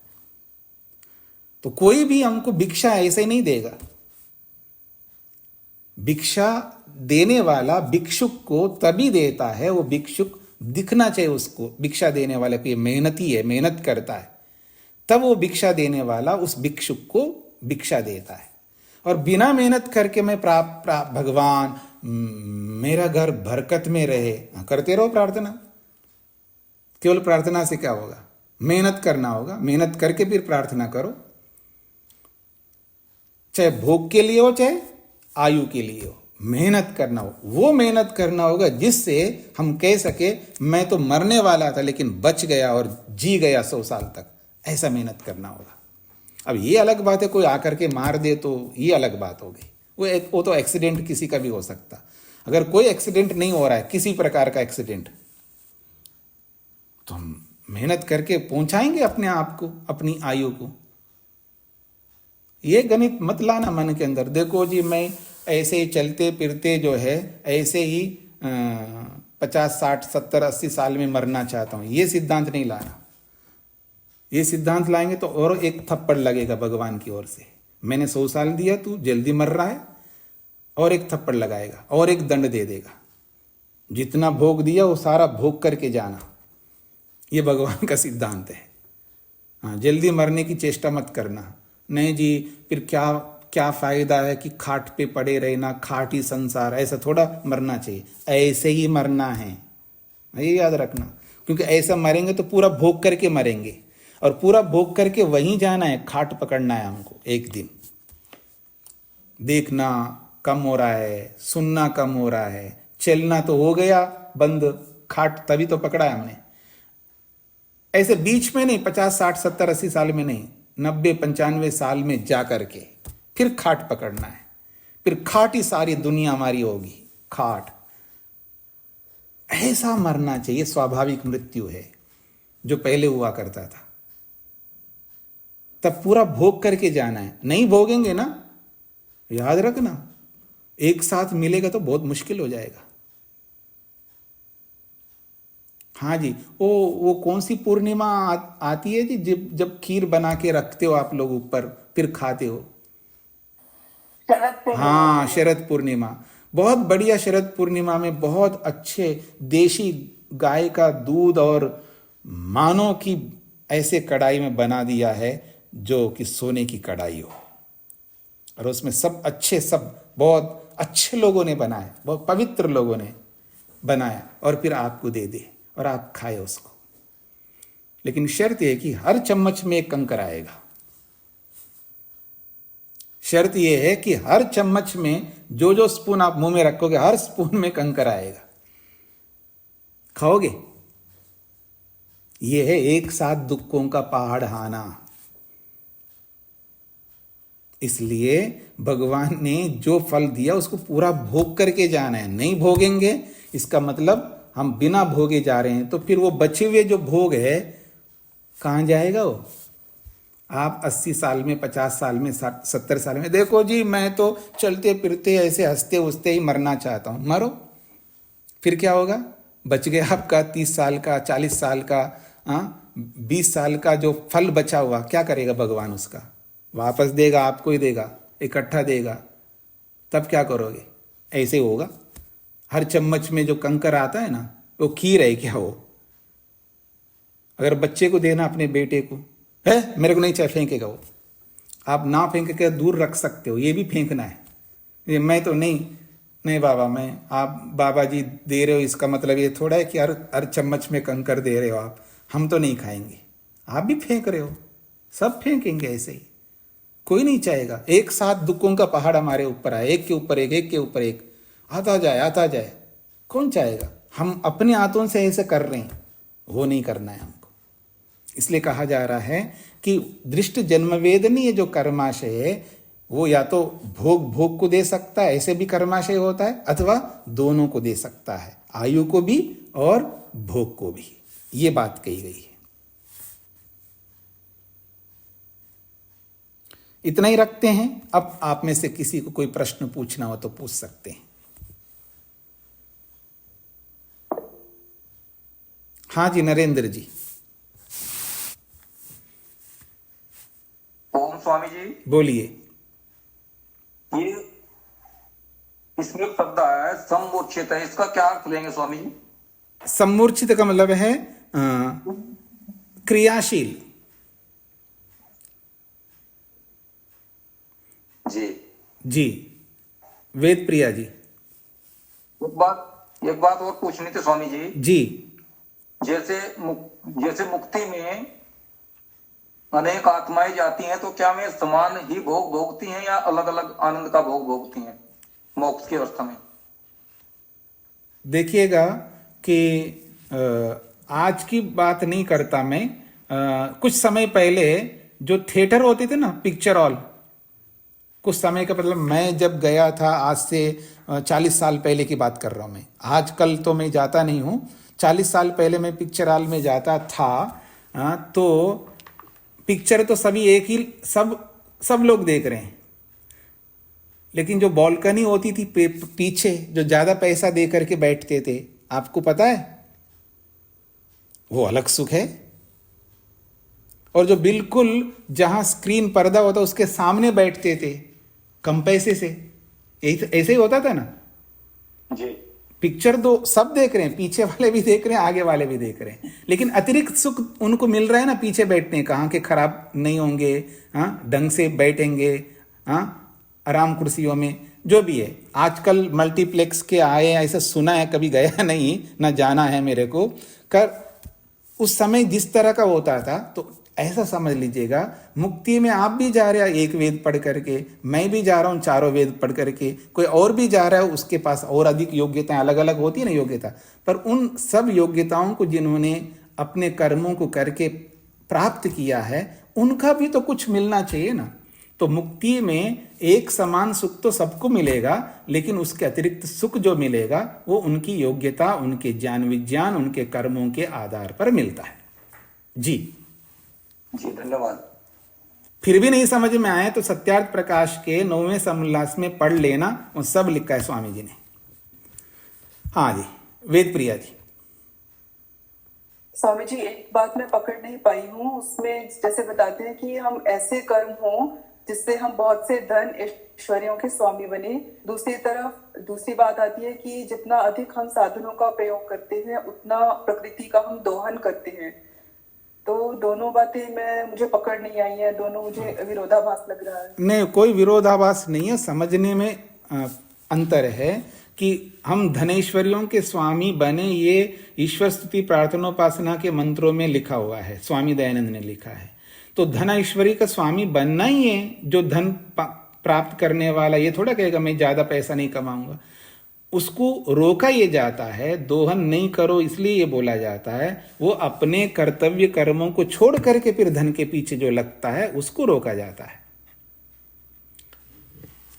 तो कोई भी हमको भिक्षा ऐसे नहीं देगा। भिक्षा देने वाला भिक्षुक को तभी देता है, वो भिक्षुक दिखना चाहिए उसको, भिक्षा देने वाले को ये मेहनती है, मेहनत करता है, तब वो भिक्षा देने वाला उस भिक्षुक को भिक्षा देता है। और बिना मेहनत करके मैं प्राप्त भगवान मेरा घर बरकत में रहे, करते रहो प्रार्थना। केवल प्रार्थना से क्या होगा? मेहनत करना होगा, मेहनत करके फिर प्रार्थना करो, चाहे भोग के लिए हो चाहे आयु के लिए हो, मेहनत करना हो। वो मेहनत करना होगा जिससे हम कह सके मैं तो मरने वाला था लेकिन बच गया और जी गया 100 साल तक, ऐसा मेहनत करना होगा। अब ये अलग बात है, कोई आकर के मार दे तो ये अलग बात हो गई, वो तो एक्सीडेंट किसी का भी हो सकता। अगर कोई एक्सीडेंट नहीं हो रहा है, किसी प्रकार का एक्सीडेंट, तो हम मेहनत करके पहुंचाएंगे अपने आप को, अपनी आयु को। ये गणित मत लाना मन के अंदर, देखो जी मैं ऐसे ही चलते फिरते जो है ऐसे ही 50, 60, 70, 80 साल में मरना चाहता हूं, ये सिद्धांत नहीं लाना। ये सिद्धांत लाएंगे तो और एक थप्पड़ लगेगा भगवान की ओर से, मैंने 100 साल दिया, तू जल्दी मर रहा है, और एक थप्पड़ लगाएगा और एक दंड दे देगा। जितना भोग दिया वो सारा भोग करके जाना, ये भगवान का सिद्धांत है। हाँ, जल्दी मरने की चेष्टा मत करना। नहीं जी, फिर क्या क्या फायदा है कि खाट पे पड़े रहना, खाट ही संसार, ऐसा थोड़ा मरना चाहिए, ऐसे ही मरना है, ये याद रखना। क्योंकि ऐसा मरेंगे तो पूरा भोग करके मरेंगे, और पूरा भोग करके वहीं जाना है, खाट पकड़ना है हमको एक दिन। देखना कम हो रहा है, सुनना कम हो रहा है, चलना तो हो गया बंद, खाट तभी तो पकड़ा है हमने। ऐसे बीच में नहीं, 50, 60, 70, 80 साल में नहीं, 90, 95 साल में जा करके फिर खाट पकड़ना है। फिर खाट ही सारी दुनिया हमारी होगी, खाट। ऐसा मरना चाहिए, स्वाभाविक मृत्यु है जो पहले हुआ करता था। तब पूरा भोग करके जाना है। नहीं भोगेंगे ना, याद रखना, एक साथ मिलेगा तो बहुत मुश्किल हो जाएगा। हाँ जी, वो कौन सी पूर्णिमा आती है जी जब खीर बना के रखते हो आप लोग ऊपर, फिर खाते हो? हाँ, शरद पूर्णिमा। बहुत बढ़िया। शरद पूर्णिमा में बहुत अच्छे देशी गाय का दूध और मानो की ऐसे कढ़ाई में बना दिया है जो कि सोने की कढ़ाई हो, और उसमें सब अच्छे, सब बहुत अच्छे लोगों ने बनाया, बहुत पवित्र लोगों ने बनाया, और फिर आपको दे दे और आप खाए उसको। लेकिन शर्त यह कि हर चम्मच में एक कंकर आएगा। शर्त यह है कि हर चम्मच में जो जो स्पून आप मुंह में रखोगे, हर स्पून में कंकर आएगा। खाओगे? यह है एक साथ दुखों का पहाड़ हाना। इसलिए भगवान ने जो फल दिया उसको पूरा भोग करके जाना है। नहीं भोगेंगे, इसका मतलब हम बिना भोगे जा रहे हैं, तो फिर वो बचे हुए जो भोग है कहां जाएगा वो? आप 80 साल में, 50 साल में, 70 साल में, देखो जी मैं तो चलते फिरते ऐसे हंसते उसते ही मरना चाहता हूं, मरो। फिर क्या होगा? बच गया आपका 30 साल का, 40 साल का, 20 साल का जो फल बचा हुआ, क्या करेगा भगवान? उसका वापस देगा, आपको ही देगा, इकट्ठा देगा। तब क्या करोगे? ऐसे होगा। हर चम्मच में जो कंकर आता है ना, वो खीर है क्या? वो अगर बच्चे को देना, अपने बेटे को, है मेरे को नहीं चाहिए, फेंकेगा वो। आप ना फेंक के दूर रख सकते हो, ये भी फेंकना है। ये मैं तो नहीं बाबा, मैं, आप बाबा जी दे रहे हो, इसका मतलब ये थोड़ा है कि हर चम्मच में कंकर दे रहे हो आप, हम तो नहीं खाएंगे। आप भी फेंक रहे हो, सब फेंकेंगे ऐसे ही, कोई नहीं चाहेगा। एक साथ दुखों का पहाड़ हमारे ऊपर आए, एक के ऊपर एक, एक के ऊपर एक, आता जाए, कौन चाहेगा? हम अपने हाथों से ऐसे कर रहे हैं, वो नहीं करना है हमको। इसलिए कहा जा रहा है कि दृष्ट जन्म वेदनीय जो कर्माशय है वो या तो भोग भोग को दे सकता है, ऐसे भी कर्माशय होता है, अथवा दोनों को दे सकता है, आयु को भी और भोग को भी। ये बात कही गई है। इतना ही रखते हैं। अब आप में से किसी को कोई प्रश्न पूछना हो तो पूछ सकते हैं। हाँ जी, नरेंद्र जी ओम स्वामी जी, बोलिए। ये इसमें एक शब्द आया है समूर्छित है, इसका क्या अर्थ लेंगे स्वामी जी? सम्मूर्छित का मतलब है क्रियाशील। जी जी, वेद प्रिया जी। एक बात और पूछनी थी स्वामी जी। जी, जैसे मुक्ति में अनेक आत्माएं जाती हैं, तो क्या वे समान ही भोग भोगती हैं या अलग अलग आनंद का भोग भोगती हैं मोक्ष की अवस्था में? देखिएगा कि आज की बात नहीं करता मैं। कुछ समय पहले जो थिएटर होते थे ना, पिक्चर हॉल, कुछ समय का मतलब मैं जब गया था, आज से 40 साल पहले की बात कर रहा हूँ मैं। आजकल तो मैं जाता नहीं हूँ। 40 साल पहले मैं पिक्चर हॉल में जाता था। तो पिक्चर तो सभी एक ही, सब लोग देख रहे हैं, लेकिन जो बालकनी होती थी पीछे, जो ज्यादा पैसा दे करके बैठते थे, आपको पता है, वो अलग सुख है। और जो बिल्कुल जहां स्क्रीन पर्दा होता उसके सामने बैठते थे कम पैसे से, ऐसे ही होता था ना जी। पिक्चर तो सब देख रहे हैं, पीछे वाले भी देख रहे हैं, आगे वाले भी देख रहे हैं, लेकिन अतिरिक्त सुख उनको मिल रहा है ना पीछे बैठने का। आंखें खराब नहीं होंगे, ढंग से बैठेंगे, आराम कुर्सियों में, जो भी है। आजकल मल्टीप्लेक्स के आए, ऐसा सुना है, कभी गया नहीं, ना जाना है मेरे को। उस समय जिस तरह का होता था, तो ऐसा समझ लीजिएगा मुक्ति में आप भी जा रहे हैं एक वेद पढ़ करके, मैं भी जा रहा हूँ चारों वेद पढ़ करके, कोई और भी जा रहा है, उसके पास और अधिक योग्यताएं, अलग अलग होती है ना योग्यता, पर उन सब योग्यताओं को जिन्होंने अपने कर्मों को करके प्राप्त किया है, उनका भी तो कुछ मिलना चाहिए ना। तो मुक्ति में एक समान सुख तो सबको मिलेगा, लेकिन उसके अतिरिक्त सुख जो मिलेगा वो उनकी योग्यता, उनके ज्ञान विज्ञान, उनके कर्मों के आधार पर मिलता है। जी जी, धन्यवाद। फिर भी नहीं समझ में आए तो सत्यार्थ प्रकाश के 9वें समोल्लास में पढ़ लेना, वो सब लिखा है स्वामी जी ने। हाँ जी, वेद प्रिया जी। स्वामी जी, एक बात मैं पकड़ नहीं पाई हूँ, उसमें जैसे बताते हैं कि हम ऐसे कर्म हों जिससे हम बहुत से धन ऐश्वर्यों के स्वामी बने। दूसरी तरफ दूसरी बात आती है कि जितना अधिक हम साधनों का प्रयोग करते हैं, उतना प्रकृति का हम दोहन करते हैं। तो दोनों बातें मुझे पकड़ नहीं आई है, दोनों मुझे विरोधाभास लग रहा है। नहीं, कोई विरोधाभास नहीं है, समझने में अंतर है कि हम धनेश्वरियों के स्वामी बने, ये ईश्वर स्तुति प्रार्थनोपासना के मंत्रों में लिखा हुआ है, स्वामी दयानंद ने लिखा है। तो धन ऐश्वर्य का स्वामी बनना ही है। जो धन प्राप्त करने वाला ये थोड़ा कहेगा मैं ज्यादा पैसा नहीं कमाऊंगा, उसको रोका ये जाता है, दोहन नहीं करो इसलिए ये बोला जाता है। वो अपने कर्तव्य कर्मों को छोड़ करके फिर धन के पीछे जो लगता है उसको रोका जाता है।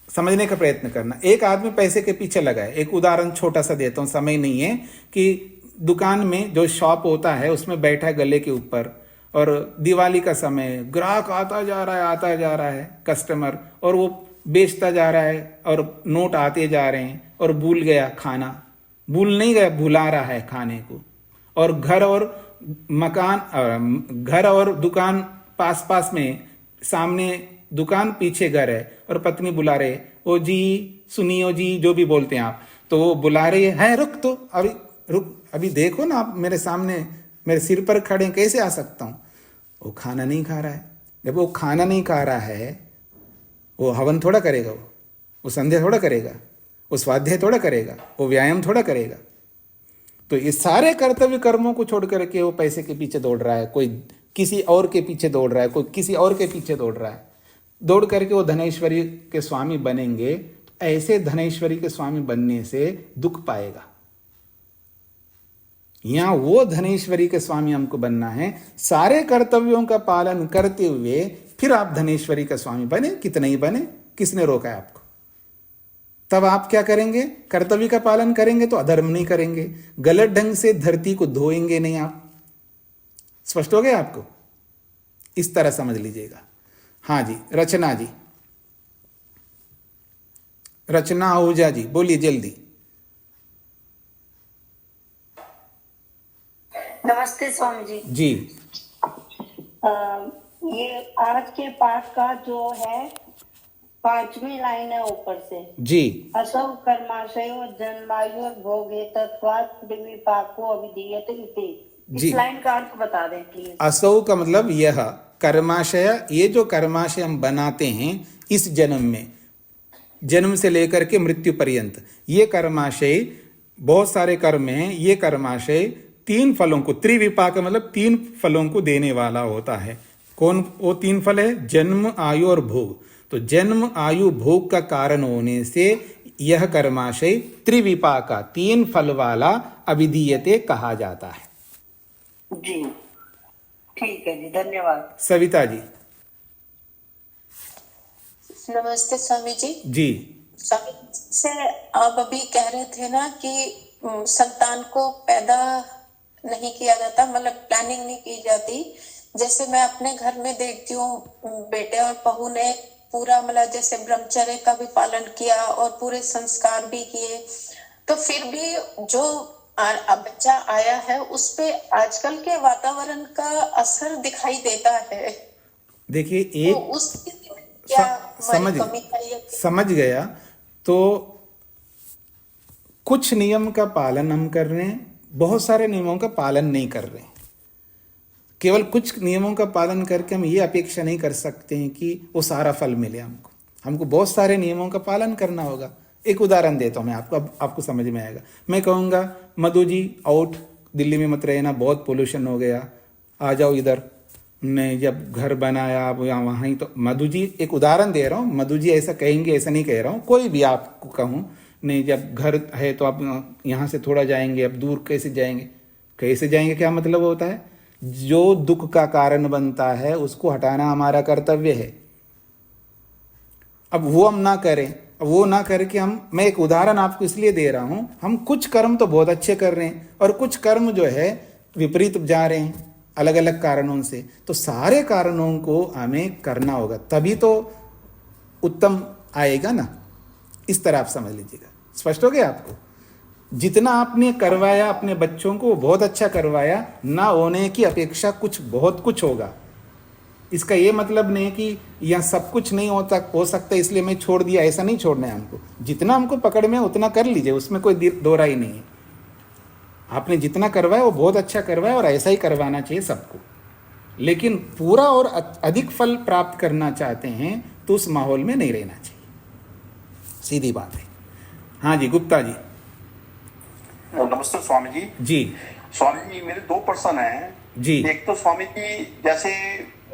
समझने का प्रयत्न करना। एक आदमी पैसे के पीछे लगा है, एक उदाहरण छोटा सा देता हूं, समय नहीं है, कि दुकान में जो शॉप होता है उसमें बैठा है गले के ऊपर, और दिवाली का समय, ग्राहक आता जा रहा है कस्टमर, और वो बेचता जा रहा है और नोट आते जा रहे हैं, और भूल गया खाना, भूल नहीं गया, भुला रहा है खाने को। और घर और दुकान पास पास में, सामने दुकान पीछे घर है, और पत्नी बुला रहे, ओ जी सुनियो जी, जो भी बोलते हैं आप, तो वो बुला रही है, रुक तो अभी देखो ना, आप मेरे सामने मेरे सिर पर खड़े, कैसे आ सकता हूं। वो खाना नहीं खा रहा है। जब वो खाना नहीं खा रहा है, वो हवन थोड़ा करेगा, वो संध्या थोड़ा करेगा, वो स्वाध्याय थोड़ा करेगा, वो व्यायाम थोड़ा करेगा। तो ये सारे कर्तव्य कर्मों को छोड़ करके वो पैसे के पीछे दौड़ रहा है, कोई किसी और के पीछे दौड़ रहा है, कोई किसी और के पीछे दौड़ रहा है। दौड़ करके वो धनेश्वरी के स्वामी बनेंगे, तो ऐसे धनेश्वरी के स्वामी बनने से दुख पाएगा। यहाँ वो धनेश्वरी के स्वामी हमको बनना है। सारे कर्तव्यों का पालन करते हुए फिर आप धनेश्वरी का स्वामी बने, कितना ही बने, किसने रोका है आपको? तब आप क्या करेंगे? कर्तव्य का पालन करेंगे तो अधर्म नहीं करेंगे, गलत ढंग से धरती को धोएंगे नहीं आप। स्पष्ट हो गया आपको? इस तरह समझ लीजिएगा। हाँ जी, रचना जी, रचना आहूजा जी, बोलिए जल्दी। नमस्ते स्वामी जी। जी ये आज के पाठ का जो है 5वीं लाइन है ऊपर से, जी, असौ कर्माशयो जन्मायु भोगे तत्वात् विपाको अविधीयते इति। जी। इस लाइन का अर्थ बता दें प्लीज। असौ का मतलब यह कर्माशय, ये जो कर्माशय हम बनाते हैं इस जन्म में, जन्म से लेकर के मृत्यु पर्यंत, ये कर्माशय, बहुत सारे कर्म हैं, ये कर्माशय 3 फलों को, त्रिविपाक मतलब 3 फलों को देने वाला होता है। कौन वो 3 फल है? जन्म, आयु और भोग। तो जन्म, आयु, भोग का कारण होने से यह कर्माशय त्रिविपाका, 3 फल वाला अविधीयते कहा जाता है। जी ठीक है जी, धन्यवाद। सविता जी। नमस्ते स्वामी जी। जी स्वामी से आप अभी कह रहे थे ना कि संतान को पैदा नहीं किया जाता, मतलब प्लानिंग नहीं की जाती। जैसे मैं अपने घर में देखती हूँ, बेटे और बहू ने पूरा मतलब जैसे ब्रह्मचर्य का भी पालन किया और पूरे संस्कार भी किए, तो फिर भी जो बच्चा आया है उस पे आजकल के वातावरण का असर दिखाई देता है। देखिए, तो एक उस स्थिति में क्या हमारी कमी है? समझ गया। तो कुछ नियम का पालन हम कर रहे हैं, बहुत सारे नियमों का पालन नहीं कर रहे हैं। केवल कुछ नियमों का पालन करके हम ये अपेक्षा नहीं कर सकते हैं कि वो सारा फल मिले हमको। हमको बहुत सारे नियमों का पालन करना होगा। एक उदाहरण देता हूँ मैं आपको, अब आपको समझ में आएगा। मैं कहूँगा मधु जी आउट, दिल्ली में मत रहना, बहुत पोल्यूशन हो गया, आ जाओ इधर। ने जब घर बनाया अब यहाँ वहाँ ही, तो मधु जी, एक उदाहरण दे रहा हूँ, मधु जी ऐसा कहेंगे, ऐसा नहीं कह रहा हूँ, कोई भी आपको कहूँ, नहीं जब घर है तो आप यहाँ से थोड़ा जाएंगे, अब दूर कैसे जाएंगे? कैसे जाएंगे क्या मतलब होता है? जो दुख का कारण बनता है उसको हटाना हमारा कर्तव्य है। अब वो हम ना करें, वो ना करके मैं एक उदाहरण आपको इसलिए दे रहा हूं, हम कुछ कर्म तो बहुत अच्छे कर रहे हैं और कुछ कर्म जो है विपरीत जा रहे हैं अलग अलग कारणों से। तो सारे कारणों को हमें करना होगा, तभी तो उत्तम आएगा ना। इस तरह आप समझ लीजिएगा। स्पष्ट हो गया आपको? जितना आपने करवाया अपने बच्चों को, वो बहुत अच्छा करवाया, ना होने की अपेक्षा कुछ बहुत कुछ होगा। इसका ये मतलब नहीं कि यहाँ सब कुछ नहीं हो सकता इसलिए मैं छोड़ दिया, ऐसा नहीं छोड़ना है हमको। जितना हमको पकड़ में उतना कर लीजिए, उसमें कोई दो राय नहीं है। आपने जितना करवाया वो बहुत अच्छा करवाया और ऐसा ही करवाना चाहिए सबको। लेकिन पूरा और अधिक फल प्राप्त करना चाहते हैं तो उस माहौल में नहीं रहना चाहिए, सीधी बात है। हाँ जी, गुप्ता जी। नमस्ते स्वामी जी। जी स्वामी जी, मेरे 2 प्रश्न हैं जी। एक तो स्वामी जी, जैसे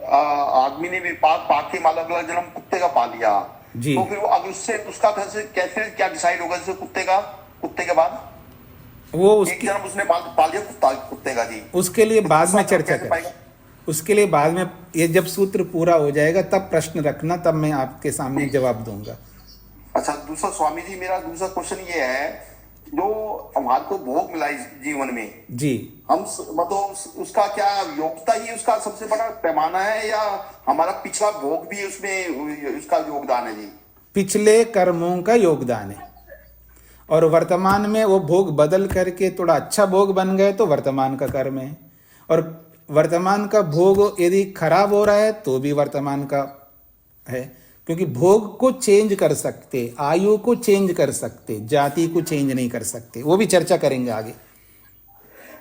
आदमी ने विपाक पाके अलग अलग जन्म कुत्ते का पा लिया जी, तो फिर वो अगर उससे उसका कैसे क्या डिसाइड होगा? जैसे कुत्ते के बाद वो एक जन्म उसने पा लिया कुत्ते का जी, उसके लिए बाद में चर्चा कैसे करें। पाएगा? उसके लिए बाद में, ये जब सूत्र पूरा हो जाएगा तब प्रश्न रखना, तब मैं आपके सामने जवाब दूंगा। अच्छा, दूसरा स्वामी जी, मेरा दूसरा क्वेश्चन ये है, जो हमारे को भोग मिला इस जीवन में जी, हम मतलब उसका क्या योग्यता ही उसका सबसे बड़ा पैमाना है, या हमारा पिछला भोग भी उसमें उसका योगदान है जी? पिछले कर्मों का योगदान है, और वर्तमान में वो भोग बदल करके थोड़ा अच्छा भोग बन गए तो वर्तमान का कर्म है, और वर्तमान का भोग यदि खराब हो रहा है तो भी वर्तमान का है। क्योंकि भोग को चेंज कर सकते, आयु को चेंज कर सकते, जाति को चेंज नहीं कर सकते। वो भी चर्चा करेंगे आगे।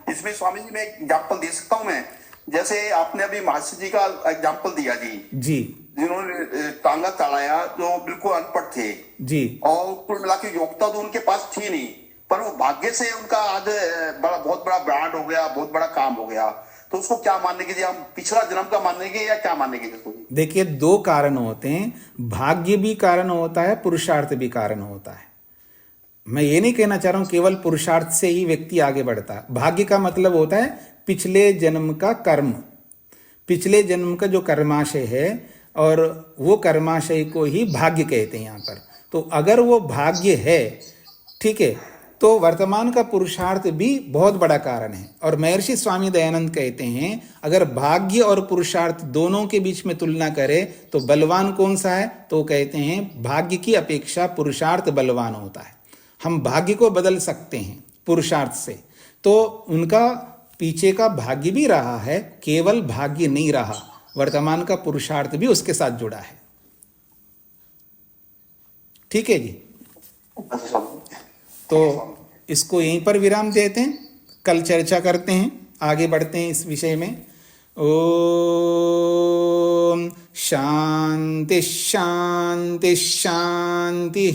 इसमें स्वामी जी मैं एग्जाम्पल दे सकता हूँ मैं, जैसे आपने अभी महर्षि जी का एग्जाम्पल दिया जी, जिन्होंने टांगा चढ़ाया, जो बिल्कुल अनपढ़ थे जी, और कुल मिला के योग्यता तो उनके पास थी नहीं, पर वो भाग्य से उनका आज बहुत बड़ा ब्रांड हो गया, बहुत बड़ा काम हो गया। तो उसको क्या मानने के, हम पिछला जन्म का मानेंगे या क्या मानेंगे? देखिए, 2 कारण होते हैं, भाग्य भी कारण होता है, पुरुषार्थ भी कारण होता है। मैं ये नहीं कहना चाह रहा हूं केवल पुरुषार्थ से ही व्यक्ति आगे बढ़ता है। भाग्य का मतलब होता है पिछले जन्म का कर्म, पिछले जन्म का जो कर्माशय है, और वो कर्माशय को ही भाग्य कहते हैं यहाँ पर। तो अगर वो भाग्य है, ठीक है, तो वर्तमान का पुरुषार्थ भी बहुत बड़ा कारण है। और महर्षि स्वामी दयानंद कहते हैं अगर भाग्य और पुरुषार्थ दोनों के बीच में तुलना करें तो बलवान कौन सा है, तो कहते हैं भाग्य की अपेक्षा पुरुषार्थ बलवान होता है। हम भाग्य को बदल सकते हैं पुरुषार्थ से, तो उनका पीछे का भाग्य भी रहा है, केवल भाग्य नहीं रहा, वर्तमान का पुरुषार्थ भी उसके साथ जुड़ा है। ठीक है जी, तो इसको यहीं पर विराम देते हैं, कल चर्चा करते हैं, आगे बढ़ते हैं इस विषय में। ओम शांति शांति शांति।